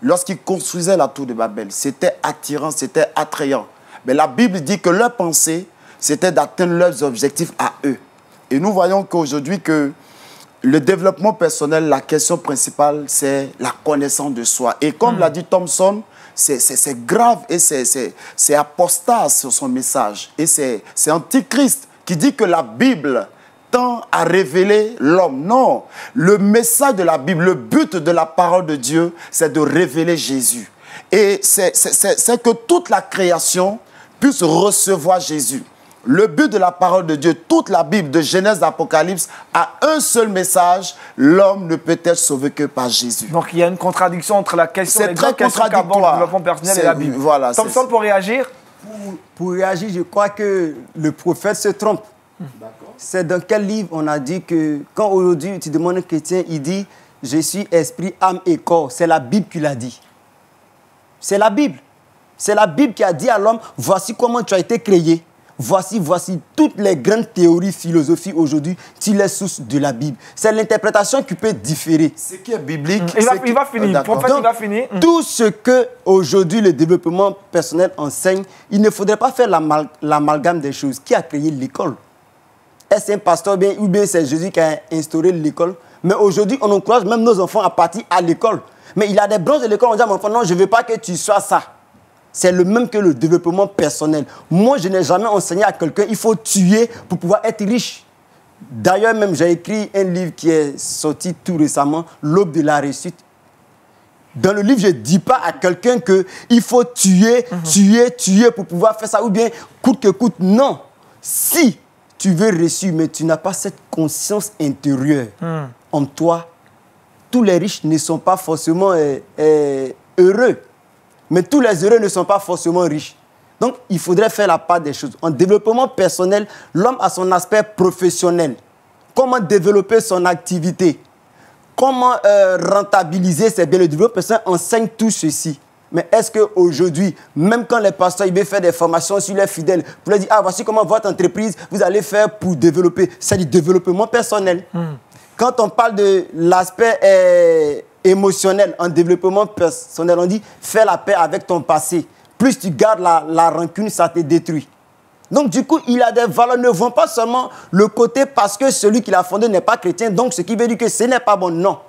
Lorsqu'ils construisaient la tour de Babel, c'était attirant, c'était attrayant. Mais la Bible dit que leur pensée, c'était d'atteindre leurs objectifs à eux. Et nous voyons qu'aujourd'hui, que le développement personnel, la question principale, c'est la connaissance de soi. Et comme l'a dit Thompson, c'est grave et c'est apostat sur son message. Et c'est antichrist qui dit que la Bible tend à révéler l'homme. Non, le message de la Bible, le but de la parole de Dieu, c'est de révéler Jésus. Et c'est que toute la création puisse recevoir Jésus. Le but de la parole de Dieu, toute la Bible, de Genèse à Apocalypse, a un seul message: l'homme ne peut être sauvé que par Jésus. Donc il y a une contradiction entre la question, c'est très contradictoire, le développement personnel et la Bible. Voilà, Thompson, pour réagir? Pour réagir, je crois que le prophète se trompe. C'est dans quel livre on a dit que quand aujourd'hui tu demandes à un chrétien, il dit « Je suis esprit, âme et corps ». C'est la Bible qui l'a dit. C'est la Bible. C'est la Bible qui a dit à l'homme « Voici comment tu as été créé ». Voici toutes les grandes théories philosophiques aujourd'hui, tirent les sources de la Bible. C'est l'interprétation qui peut différer. Ce qui est biblique... Il va finir. Prophète, il va finir. Tout ce que aujourd'hui le développement personnel enseigne, il ne faudrait pas faire l'amalgame des choses. Qui a créé l'école? Est-ce un pasteur ou bien c'est Jésus qui a instauré l'école? Mais aujourd'hui, on encourage même nos enfants à partir à l'école. Mais il y a des branches de l'école, on dit à mon enfant, non, je ne veux pas que tu sois ça. C'est le même que le développement personnel. Moi, je n'ai jamais enseigné à quelqu'un, il faut tuer pour pouvoir être riche. D'ailleurs, même, j'ai écrit un livre qui est sorti tout récemment, L'aube de la réussite. Dans le livre, je ne dis pas à quelqu'un qu'il faut tuer pour pouvoir faire ça, ou bien coûte que coûte. Non. Si tu veux réussir, mais tu n'as pas cette conscience intérieure en toi, tous les riches ne sont pas forcément heureux. Mais tous les heureux ne sont pas forcément riches. Donc, il faudrait faire la part des choses. En développement personnel, l'homme a son aspect professionnel. Comment développer son activité? Comment rentabiliser ses biens? Le développement personnel enseigne tout ceci. Mais est-ce qu'aujourd'hui, même quand les pasteurs ils font des formations sur les fidèles, pour leur dire, ah, voici comment votre entreprise, vous allez faire pour développer, c'est du développement personnel. Quand on parle de l'aspect émotionnel en développement personnel, on dit fais la paix avec ton passé. Plus tu gardes la rancune, ça te détruit. Donc du coup, il a des valeurs, ne vont pas seulement le côté parce que celui qui l'a fondé n'est pas chrétien, donc ce qui veut dire que ce n'est pas bon. Non.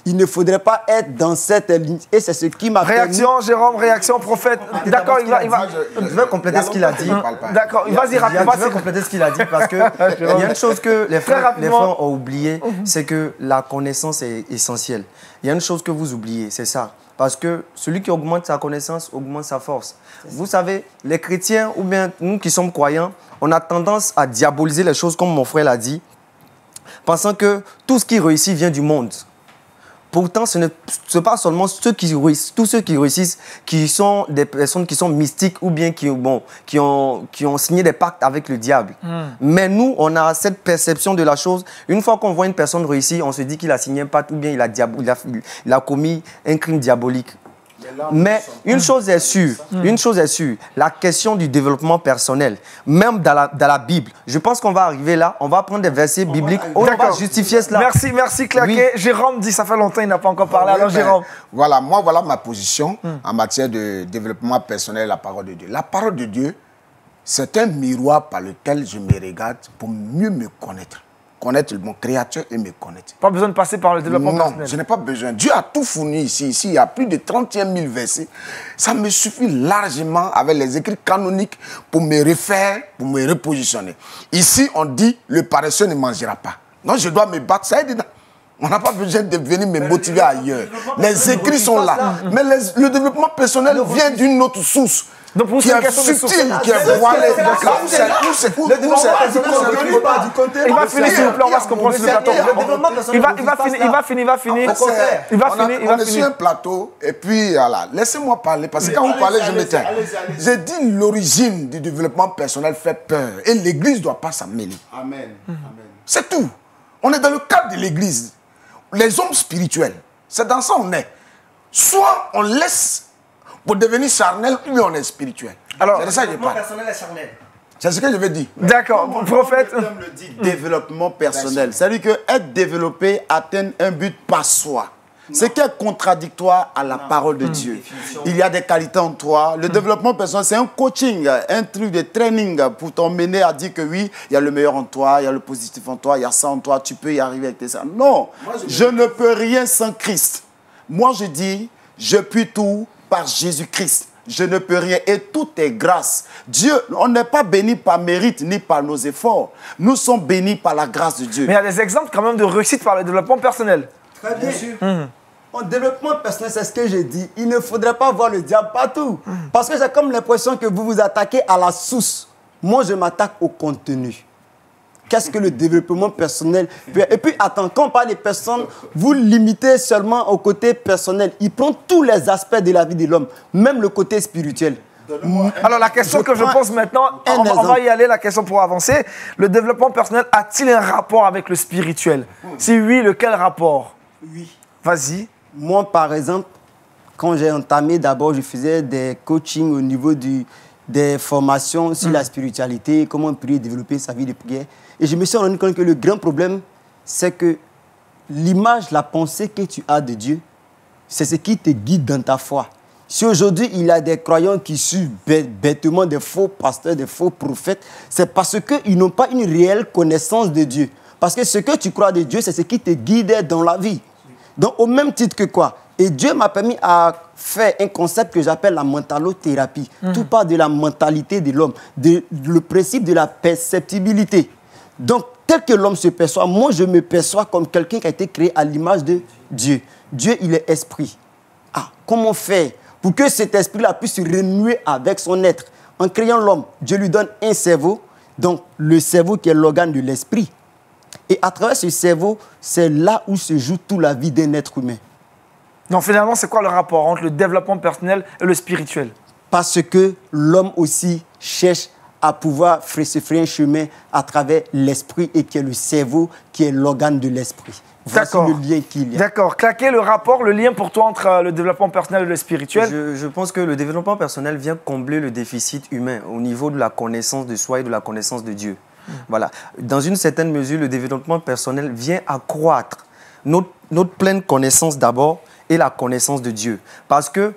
Il ne faudrait pas être dans cette ligne. Et c'est ce qui m'a Réaction, Jérôme, réaction, prophète. D'accord, il va... Je vais compléter ce qu'il a dit. D'accord, vas-y, rapidement. Je vais compléter ce qu'il a dit parce qu'il y a une chose que les frères ont oublié, c'est que la connaissance est essentielle. Il y a une chose que vous oubliez, c'est ça. Parce que celui qui augmente sa connaissance augmente sa force. Vous savez, les chrétiens, ou bien nous qui sommes croyants, on a tendance à diaboliser les choses, comme mon frère l'a dit, pensant que tout ce qui réussit vient du monde. Pourtant, ce n'est pas seulement ceux qui réussissent, tous ceux qui réussissent, qui sont des personnes qui sont mystiques ou bien qui ont signé des pactes avec le diable. Mais nous, on a cette perception de la chose. Une fois qu'on voit une personne réussir, on se dit qu'il a signé un pacte ou bien il a commis un crime diabolique. Mais une chose est sûre, la question du développement personnel, même dans la Bible, je pense qu'on va arriver là, on va prendre des versets bibliques, on va justifier cela. Merci Claquet. Oui. Jérôme dit, ça fait longtemps, il n'a pas encore parlé. Alors Jérôme. Voilà ma position en matière de développement personnel, la parole de Dieu. La parole de Dieu, c'est un miroir par lequel je me regarde pour mieux me connaître. Connaître mon créateur et me connaître. Pas besoin de passer par le développement personnel. Non, je n'ai pas besoin. Dieu a tout fourni ici. Ici, il y a plus de 31 000 versets. Ça me suffit largement avec les écrits canoniques pour me refaire, pour me repositionner. Ici, on dit, le paresseux ne mangera pas. Donc, je dois me battre. Ça est dedans. On n'a pas besoin de venir me motiver ailleurs. Les écrits sont là. Mais le développement personnel vient d'une autre source. Donc pour qui est subtil, qui est voilée. Il va finir, s'il vous plaît, on va se comprendre sur le plateau. Il va finir. On est sur un plateau, et puis voilà. Laissez-moi parler, parce que quand vous parlez, je me tais. J'ai dit l'origine du développement personnel fait peur, et l'Église ne doit pas s'en mêler. Amen. C'est tout. On est dans le cadre de l'Église. Les hommes spirituels, c'est dans ça on est. Soit on laisse pour devenir charnel, ou on est spirituel. Alors, c'est de ça que je parle. C'est ce que je veux dire. D'accord, prophète. Comme le dit, développement personnel. C'est-à-dire que être développé, atteindre un but par soi. Ce qui est contradictoire à la parole de Dieu. Il y a des qualités en toi. Le développement personnel, c'est un coaching, un truc de training pour t'emmener à dire que oui, il y a le meilleur en toi, il y a le positif en toi, il y a ça en toi, tu peux y arriver avec tes ça. Non, je ne peux rien sans Christ. Moi, je dis, je puis tout par Jésus-Christ. Je ne peux rien et tout est grâce. Dieu, on n'est pas béni par mérite ni par nos efforts. Nous sommes bénis par la grâce de Dieu. Mais il y a des exemples quand même de réussite par le développement personnel. Très bien. En développement personnel, c'est ce que j'ai dit. Il ne faudrait pas voir le diable partout. Parce que j'ai comme l'impression que vous vous attaquez à la source. Moi, je m'attaque au contenu. Qu'est-ce que le développement personnel fait? Et puis, attends, quand on parle des personnes, vous limitez seulement au côté personnel. Il prend tous les aspects de la vie de l'homme, même le côté spirituel. Alors la question que je pose maintenant, on va y aller, la question pour avancer. Le développement personnel a-t-il un rapport avec le spirituel? Si oui, lequel rapport? Oui. Vas-y. Moi, par exemple, quand j'ai entamé, d'abord, je faisais des coachings au niveau des formations sur la spiritualité, comment prier, développer sa vie de prière. Et je me suis rendu compte que le grand problème, c'est que l'image, la pensée que tu as de Dieu, c'est ce qui te guide dans ta foi. Si aujourd'hui, il y a des croyants qui suivent bêtement des faux pasteurs, des faux prophètes, c'est parce qu'ils n'ont pas une réelle connaissance de Dieu. Parce que ce que tu crois de Dieu, c'est ce qui te guide dans la vie. Donc, au même titre que quoi? Et Dieu m'a permis à faire un concept que j'appelle la mentalothérapie. Tout part de la mentalité de l'homme, le principe de la perceptibilité. Donc, tel que l'homme se perçoit, moi, je me perçois comme quelqu'un qui a été créé à l'image de Dieu. Dieu, il est esprit. Ah, comment faire pour que cet esprit-là puisse se renouer avec son être? En créant l'homme, Dieu lui donne un cerveau, donc le cerveau qui est l'organe de l'esprit. Et à travers ce cerveau, c'est là où se joue toute la vie d'un être humain. Donc finalement, c'est quoi le rapport entre le développement personnel et le spirituel? Parce que l'homme aussi cherche à pouvoir se faire un chemin à travers l'esprit et qui est le cerveau, qui est l'organe de l'esprit. Voici le lien qu'il y a. D'accord. Claquer le rapport, le lien pour toi entre le développement personnel et le spirituel? Je pense que le développement personnel vient combler le déficit humain au niveau de la connaissance de soi et de la connaissance de Dieu. Voilà. Dans une certaine mesure, le développement personnel vient accroître notre pleine connaissance d'abord et la connaissance de Dieu. Parce que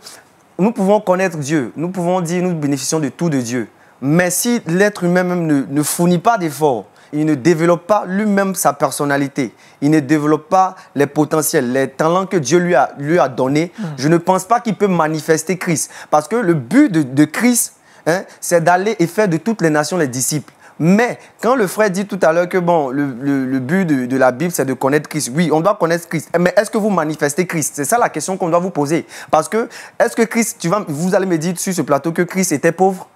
nous pouvons connaître Dieu, nous pouvons dire nous bénéficions de tout de Dieu. Mais si l'être humain même ne fournit pas d'efforts, il ne développe pas lui-même sa personnalité, il ne développe pas les potentiels, les talents que Dieu lui a donnés, je ne pense pas qu'il peut manifester Christ. Parce que le but de Christ, c'est d'aller et faire de toutes les nations les disciples. Mais quand le frère dit tout à l'heure que bon, le but de la Bible, c'est de connaître Christ. Oui, on doit connaître Christ. Mais est-ce que vous manifestez Christ? C'est ça la question qu'on doit vous poser. Parce que, est-ce que Christ, vous allez me dire sur ce plateau que Christ était pauvre?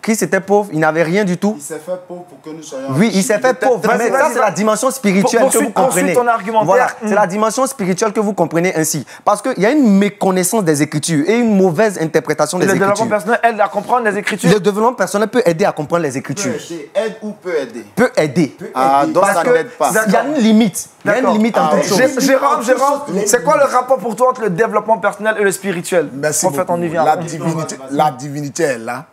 Christ était pauvre, il n'avait rien du tout. Il s'est fait pauvre pour que nous soyons... Oui, il s'est fait pauvre. Mais ça, c'est la dimension spirituelle que vous comprenez. Ton argumentaire. Voilà, c'est la dimension spirituelle que vous comprenez ainsi. Parce qu'il y a une méconnaissance des Écritures et une mauvaise interprétation des Écritures. Le développement personnel aide à comprendre les Écritures. Le développement personnel peut aider à comprendre les Écritures. Aide ou peut aider? Peut aider. Ah, donc ça n'aide pas. Il y a une limite. Il y a une limite en toute chose. Jérôme, c'est quoi le rapport pour toi entre le développement personnel et le spirituel? Merci beaucoup. On y vient. La divinité est là.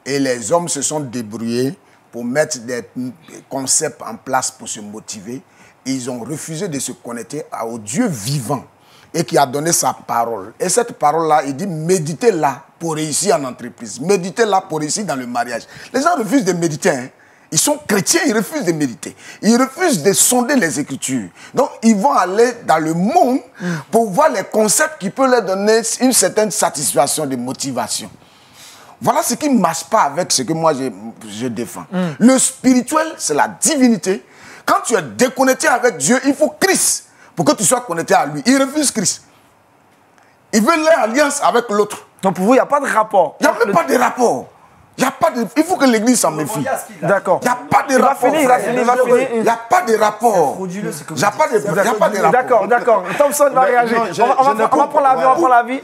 Et les hommes se sont débrouillés pour mettre des concepts en place pour se motiver. Et ils ont refusé de se connecter au Dieu vivant et qui a donné sa parole. Et cette parole-là, il dit, méditez-la pour réussir en entreprise. Méditez-la pour réussir dans le mariage. Les gens refusent de méditer. Ils sont chrétiens, ils refusent de méditer. Ils refusent de sonder les Écritures. Donc, ils vont aller dans le monde pour voir les concepts qui peuvent leur donner une certaine satisfaction de motivation. Voilà ce qui ne marche pas avec ce que moi je défends. Le spirituel, c'est la divinité. quand tu es déconnecté avec Dieu, il faut Christ pour que tu sois connecté à lui. Il refuse Christ. Il veut l'alliance avec l'autre. Donc pour vous, il n'y a pas de rapport. Il n'y a même pas de rapport. Il faut que l'Église s'en méfie. D'accord. Il n'y a pas de rapport. Il va finir. Il n'y a pas de rapport. Il n'y a pas de rapport. D'accord. Thompson va réagir. On va prendre l'avis.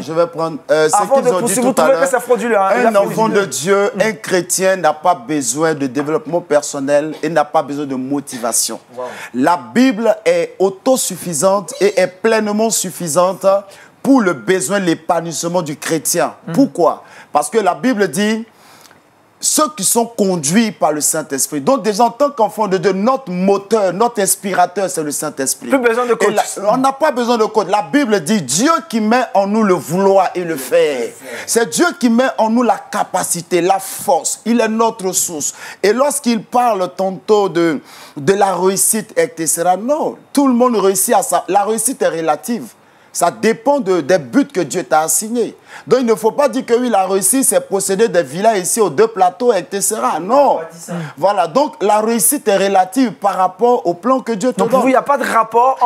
Je vais prendre Avant de poursuivre, vous trouvez que c'est frauduleux. Un enfant de Dieu, un chrétien n'a pas besoin de développement personnel et n'a pas besoin de motivation. La Bible est autosuffisante et est pleinement suffisante pour le besoin, l'épanouissement du chrétien. Pourquoi? Parce que la Bible dit, ceux qui sont conduits par le Saint-Esprit. Donc déjà, en tant qu'enfant de Dieu, notre moteur, notre inspirateur, c'est le Saint-Esprit. Plus besoin de coach. On n'a pas besoin de coach. La Bible dit, Dieu qui met en nous le vouloir et le faire. C'est Dieu qui met en nous la capacité, la force. Il est notre source. Et lorsqu'il parle tantôt de la réussite, etc., non, tout le monde réussit à ça. La réussite est relative. Ça dépend des buts que Dieu t'a assignés. Donc il ne faut pas dire que oui, la réussite, c'est posséder des villas ici aux 2 plateaux, etc. Non. Voilà, donc la réussite est relative par rapport au plan que Dieu te donne. Donc pour vous, il n'y a pas de rapport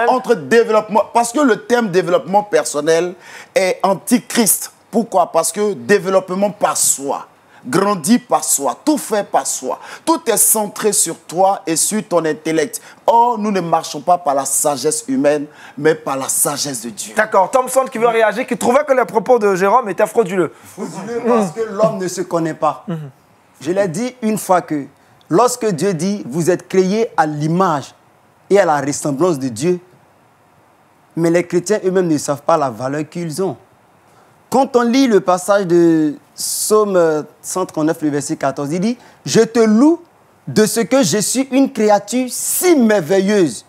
entre développement. Parce que le terme développement personnel est antichrist. Pourquoi? Parce que développement par soi. Grandis par soi, tout fait par soi. Tout est centré sur toi et sur ton intellect. Or, nous ne marchons pas par la sagesse humaine, mais par la sagesse de Dieu. D'accord. Thompson qui veut réagir, qui trouvait que les propos de Jérôme étaient frauduleux. Frauduleux parce que l'homme ne se connaît pas. Je l'ai dit une fois que lorsque Dieu dit « vous êtes créés à l'image et à la ressemblance de Dieu », mais les chrétiens eux-mêmes ne savent pas la valeur qu'ils ont. Quand on lit le passage de Psaume 139, le verset 14, il dit « Je te loue de ce que je suis une créature si merveilleuse,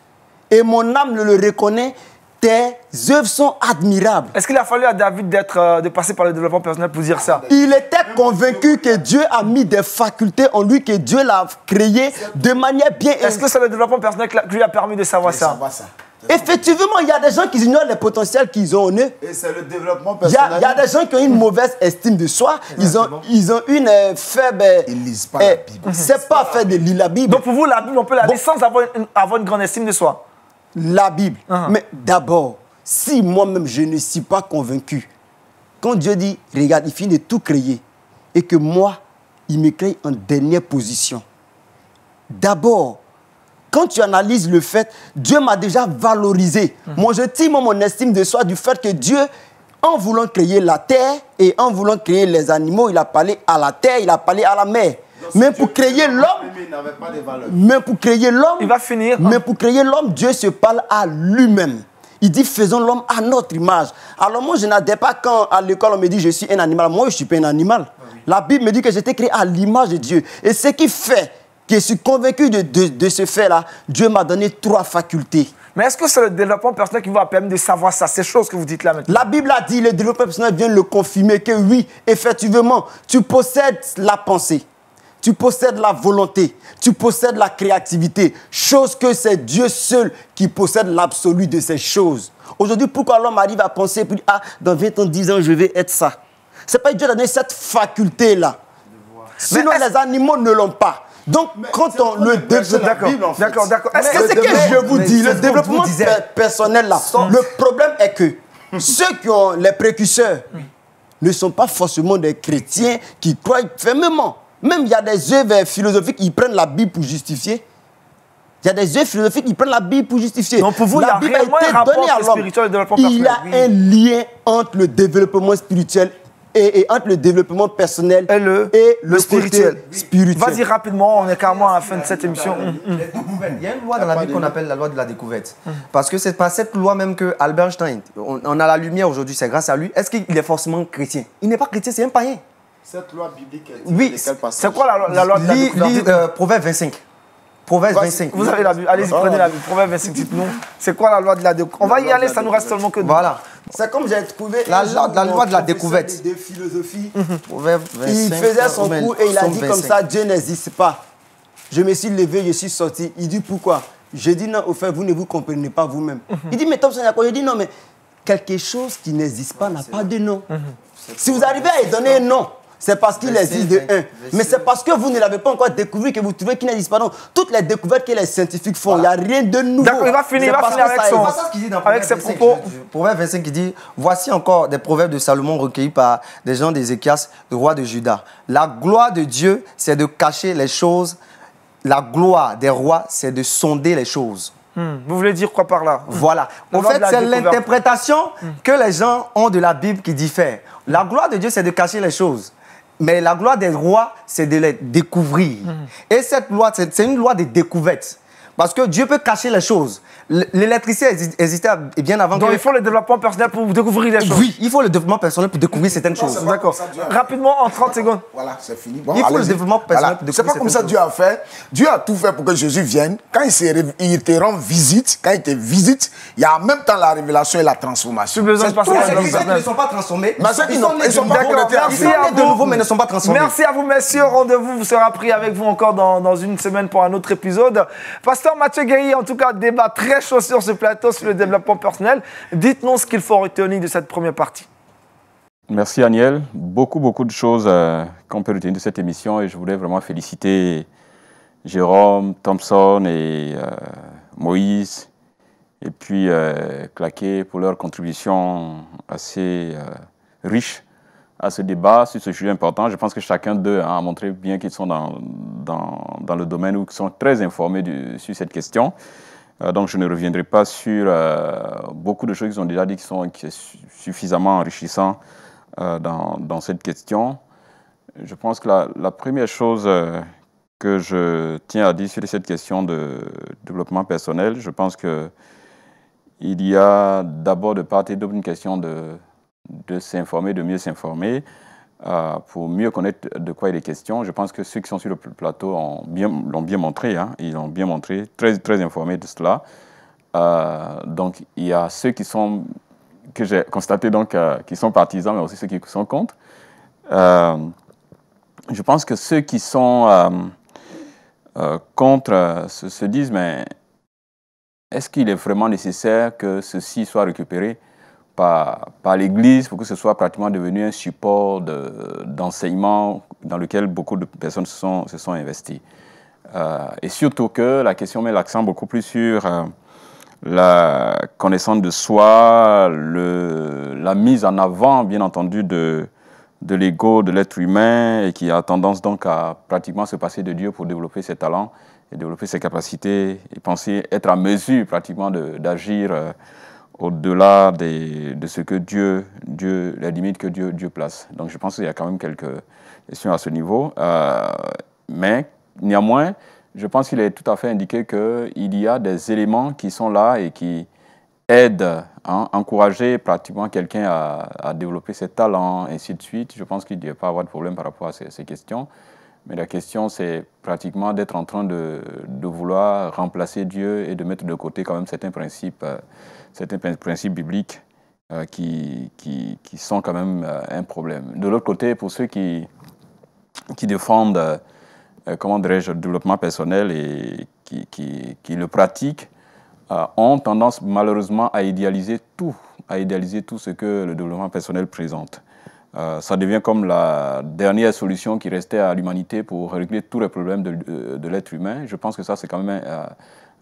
et mon âme le reconnaît, tes œuvres sont admirables. » Est-ce qu'il a fallu à David de passer par le développement personnel pour dire ça? Il était convaincu que Dieu a mis des facultés en lui, que Dieu l'a créé de manière bien... Est-ce que c'est le développement personnel qui lui a permis de savoir ça? Effectivement, il y a des gens qui ignorent les potentiels qu'ils ont en eux. Et c'est le développement personnel. Il y a des gens qui ont une mauvaise estime de soi. Ils ont une faible... Ils ne lisent pas la Bible. C'est pas fait de lire la Bible. Donc pour vous, la Bible, on peut la lire sans avoir une grande estime de soi? La Bible. Mais d'abord, si moi-même je ne suis pas convaincu, quand Dieu dit, regarde, il finit de tout créer, et que moi, il me crée en dernière position. D'abord, quand tu analyses le fait, Dieu m'a déjà valorisé. Moi, je tire mon estime de soi du fait que Dieu, en voulant créer la terre et en voulant créer les animaux, il a parlé à la terre, il a parlé à la mer. Même pour créer l'homme, il va finir. Mais pour créer l'homme, Dieu se parle à lui-même. Il dit, faisons l'homme à notre image. Alors moi, je n'adhère pas quand à l'école, on me dit, je suis un animal. Moi, je ne suis pas un animal. La Bible me dit que j'étais créé à l'image de Dieu. Et ce qui fait que je suis convaincu de ce fait-là, Dieu m'a donné 3 facultés. Mais est-ce que c'est le développement personnel qui vous a permis de savoir ça, ces choses que vous dites là maintenant? La Bible a dit, le développement personnel vient le confirmer que oui, effectivement, tu possèdes la pensée. Tu possèdes la volonté, tu possèdes la créativité, chose que c'est Dieu seul qui possède l'absolu de ces choses. Aujourd'hui, pourquoi l'homme arrive à penser, puis, dans 20 ans, 10 ans, je vais être ça? Ce n'est pas Dieu qui a donné cette faculté-là. Sinon, les animaux ne l'ont pas. Donc, quand on le développe... D'accord. Est-ce que c'est que je vous dis, le développement personnel, là, le problème est que ceux qui ont les précurseurs ne sont pas forcément des chrétiens qui croient fermement. Même il y a des œuvres philosophiques qui prennent la Bible pour justifier. Il y a des œuvres philosophiques qui prennent la Bible pour justifier. Donc pour vous, la Bible a été donnée à l'homme. Il y a un lien entre le développement spirituel et entre le développement personnel et le spirituel. Vas-y rapidement, on est carrément à la fin de cette émission. Il y a une loi dans la Bible qu'on appelle la loi de la découverte. Parce que c'est par cette loi même que Albert Einstein, on a la lumière aujourd'hui, c'est grâce à lui. Est-ce qu'il est forcément chrétien? Il n'est pas chrétien, c'est un païen. Cette loi biblique, oui, c'est quoi la loi de la découverte? Proverbe 25. Proverbe 25. Vous avez la Bible, allez-y, prenez la Bible. Proverbe 25, dites-nous. C'est quoi la loi de la découverte? On va y aller, ça nous reste seulement que deux. Voilà. C'est comme j'ai trouvé la loi de la découverte. De philosophie. Proverbe 25. Il faisait son cours et il a dit comme ça, Dieu n'existe pas. Je me suis levé, je suis sorti. Il dit pourquoi? Je dis non, au fait, vous ne vous comprenez pas vous-même. Il dit mais Thompson, je dis non, mais quelque chose qui n'existe pas n'a pas de nom. Si vous arrivez à y donner un nom, c'est parce qu'il existe de un. Mais c'est parce que vous ne l'avez pas encore découvert que vous trouvez qu'il n'existe pas. Donc, toutes les découvertes que les scientifiques font, il n'y a rien de nouveau. D'accord, il va finir avec ses propos. Proverbe 25 qui dit, voici encore des proverbes de Salomon recueillis par des gens d'Ézéchias, le roi de Juda. La gloire de Dieu, c'est de cacher les choses. La gloire des rois, c'est de sonder les choses. Vous voulez dire quoi par là? Voilà. En fait, c'est l'interprétation que les gens ont de la Bible qui diffère. La gloire de Dieu, c'est de cacher les choses. Mais la gloire des rois, c'est de les découvrir. Et cette loi, c'est une loi de découverte. Parce que Dieu peut cacher les choses. L'électricité existait bien avant. Donc il faut le développement personnel pour découvrir les choses. Oui, il faut le développement personnel pour découvrir certaines choses. D'accord. Rapidement, en 30 secondes. Voilà, c'est fini. Bon, il faut le développement personnel pour découvrir. C'est pas comme ça que Dieu a fait. Dieu a tout fait pour que Jésus vienne. Quand il te rend visite, quand il te visite, il y a en même temps la révélation et la transformation. Tu as besoin de passer à ceux qui ne sont pas transformés. Mais ceux qui ne sont pas connectés à Dieu. de nouveau, mais ne sont pas transformés. Merci à vous, messieurs. Rendez-vous sera pris avec vous encore dans une semaine pour un autre épisode. Pasteur Mathieu Guéry, en tout cas, débat très chaud sur ce plateau, sur le développement personnel. Dites-nous ce qu'il faut retenir de cette première partie. Merci Aniel. Beaucoup de choses qu'on peut retenir de cette émission et je voulais vraiment féliciter Jérôme, Thompson et Moïse et puis Claquet pour leur contribution assez riche à ce débat sur ce sujet important. Je pense que chacun d'eux a montré bien qu'ils sont dans le domaine ou qu'ils sont très informés sur cette question. Donc je ne reviendrai pas sur beaucoup de choses qu'ils ont déjà dit qui sont suffisamment enrichissants dans cette question. Je pense que la première chose que je tiens à dire sur cette question de développement personnel, je pense qu'il y a d'abord de part et d'autre une question de s'informer, de mieux s'informer, pour mieux connaître de quoi il est question. Je pense que ceux qui sont sur le plateau l'ont bien montré, hein, ils l'ont bien montré, très informés de cela. Donc il y a ceux que j'ai constaté donc qui sont partisans, mais aussi ceux qui sont contre. Je pense que ceux qui sont contre se disent, mais est-ce qu'il est vraiment nécessaire que ceci soit récupéré par l'Église pour que ce soit pratiquement devenu un support d'enseignement dans lequel beaucoup de personnes se sont investies. Et surtout que la question met l'accent beaucoup plus sur la connaissance de soi, la mise en avant, bien entendu, de l'ego de l'être humain et qui a tendance donc à pratiquement se passer de Dieu pour développer ses talents et développer ses capacités et penser être en mesure pratiquement d'agir au-delà de ce que les limites que Dieu place. Donc je pense qu'il y a quand même quelques questions à ce niveau. Mais néanmoins, je pense qu'il est tout à fait indiqué qu'il y a des éléments qui sont là et qui aident à encourager pratiquement quelqu'un à développer ses talents, ainsi de suite. Je pense qu'il ne doit pas avoir de problème par rapport à ces questions. Mais la question, c'est pratiquement d'être en train de vouloir remplacer Dieu et de mettre de côté quand même certains principes bibliques qui sont quand même un problème. De l'autre côté, pour ceux qui défendent, comment dirais-je, le développement personnel et qui le pratiquent, ont tendance malheureusement à idéaliser tout ce que le développement personnel présente. Ça devient comme la dernière solution qui restait à l'humanité pour régler tous les problèmes de l'être humain. Je pense que ça, c'est quand même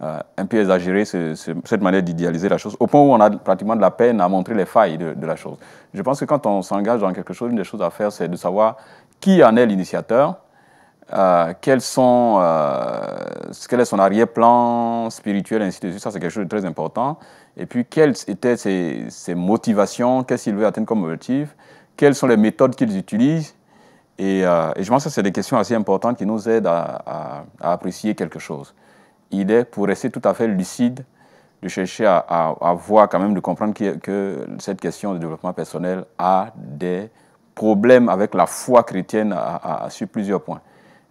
un peu exagéré, cette manière d'idéaliser la chose, au point où on a pratiquement de la peine à montrer les failles de la chose. Je pense que quand on s'engage dans quelque chose, une des choses à faire, c'est de savoir qui en est l'initiateur, quel est son arrière-plan spirituel, ainsi de suite. Ça, c'est quelque chose de très important. Et puis, quelles étaient ses motivations, qu'est-ce qu'il veut atteindre comme objectif, quelles sont les méthodes qu'ils utilisent. Et je pense que c'est des questions assez importantes qui nous aident à apprécier quelque chose. Il est, pour rester tout à fait lucide, de chercher à voir quand même, de comprendre que cette question de développement personnel a des problèmes avec la foi chrétienne sur plusieurs points.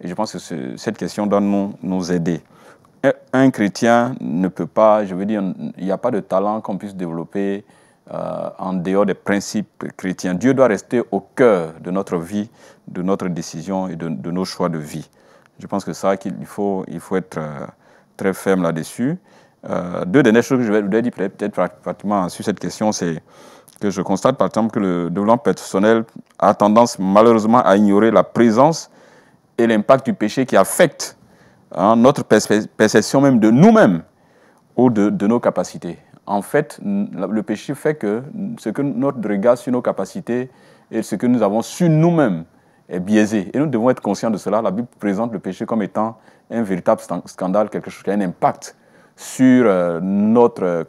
Et je pense que cette question doit nous aider. Un chrétien ne peut pas, je veux dire, il n'y a pas de talent qu'on puisse développer en dehors des principes chrétiens. Dieu doit rester au cœur de notre vie, de notre décision et de nos choix de vie. Je pense que ça, il faut être très ferme là-dessus. Deux dernières choses que je voudrais dire peut-être pratiquement sur cette question, c'est que je constate par exemple que le développement personnel a tendance malheureusement à ignorer la présence et l'impact du péché qui affecte notre perception même de nous-mêmes ou de nos capacités. En fait, le péché fait que ce que notre regard sur nos capacités et ce que nous avons sur nous-mêmes est biaisé. Et nous devons être conscients de cela. La Bible présente le péché comme étant un véritable scandale, quelque chose qui a un impact sur notre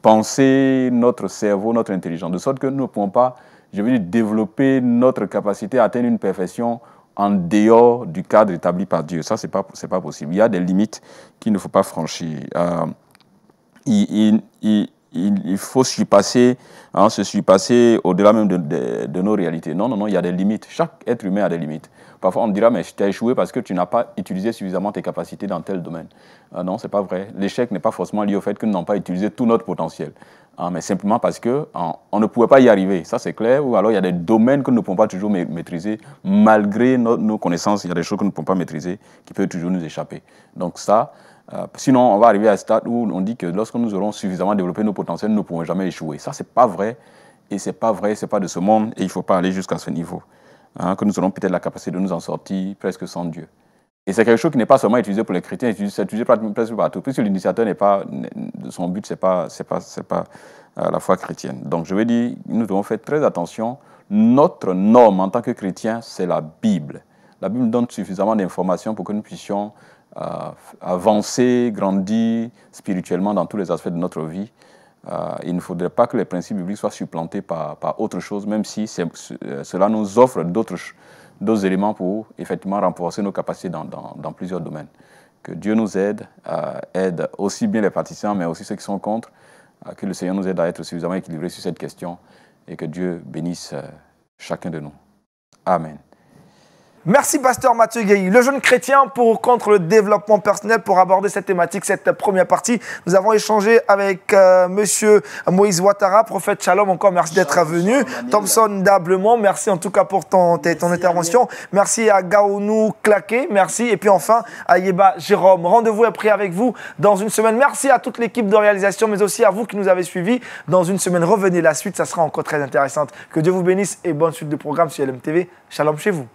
pensée, notre cerveau, notre intelligence. De sorte que nous ne pouvons pas, je veux dire, développer notre capacité à atteindre une perfection en dehors du cadre établi par Dieu. Ça, c'est pas possible. Il y a des limites qu'il ne faut pas franchir. Il faut se surpasser au-delà même de nos réalités. Non, il y a des limites. Chaque être humain a des limites. Parfois, on me dira, mais tu as échoué parce que tu n'as pas utilisé suffisamment tes capacités dans tel domaine. Non, ce n'est pas vrai. L'échec n'est pas forcément lié au fait que nous n'avons pas utilisé tout notre potentiel. Mais simplement parce qu'on ne pouvait pas y arriver. Ça, c'est clair. Ou alors, il y a des domaines que nous ne pouvons pas toujours maîtriser. Malgré nos connaissances, il y a des choses que nous ne pouvons pas maîtriser qui peuvent toujours nous échapper. Donc ça... sinon, on va arriver à un stade où on dit que lorsque nous aurons suffisamment développé nos potentiels, nous ne pourrons jamais échouer. Ça, ce n'est pas vrai. Et ce n'est pas vrai, ce n'est pas de ce monde. Et il ne faut pas aller jusqu'à ce niveau. Que nous aurons peut-être la capacité de nous en sortir presque sans Dieu. Et c'est quelque chose qui n'est pas seulement utilisé pour les chrétiens, c'est utilisé presque partout. Puisque l'initiateur n'est pas, son but, c'est pas la foi chrétienne. Donc, je veux dire, nous devons faire très attention. Notre norme en tant que chrétien, c'est la Bible. La Bible donne suffisamment d'informations pour que nous puissions avancer, grandir spirituellement dans tous les aspects de notre vie. Il ne faudrait pas que les principes bibliques soient supplantés par autre chose, même si cela nous offre d'autres éléments pour effectivement renforcer nos capacités dans plusieurs domaines. Que Dieu nous aide aussi bien les participants, mais aussi ceux qui sont contre, que le Seigneur nous aide à être suffisamment équilibrés sur cette question et que Dieu bénisse chacun de nous. Amen. Merci, pasteur Mathieu Guéhi. Le jeune chrétien contre le développement personnel. Pour aborder cette thématique, cette première partie, nous avons échangé avec monsieur Moïse Ouattara, prophète Shalom. Encore merci d'être venu. Thompson Dablemont, merci en tout cas pour ton intervention. Merci à Gaounou Claqué, merci. Et puis enfin, à Yeba Jérôme. Rendez-vous est pris avec vous dans une semaine. Merci à toute l'équipe de réalisation, mais aussi à vous qui nous avez suivis. Dans une semaine, revenez la suite, ça sera encore très intéressante. Que Dieu vous bénisse et bonne suite de programme sur LMTV. Shalom chez vous.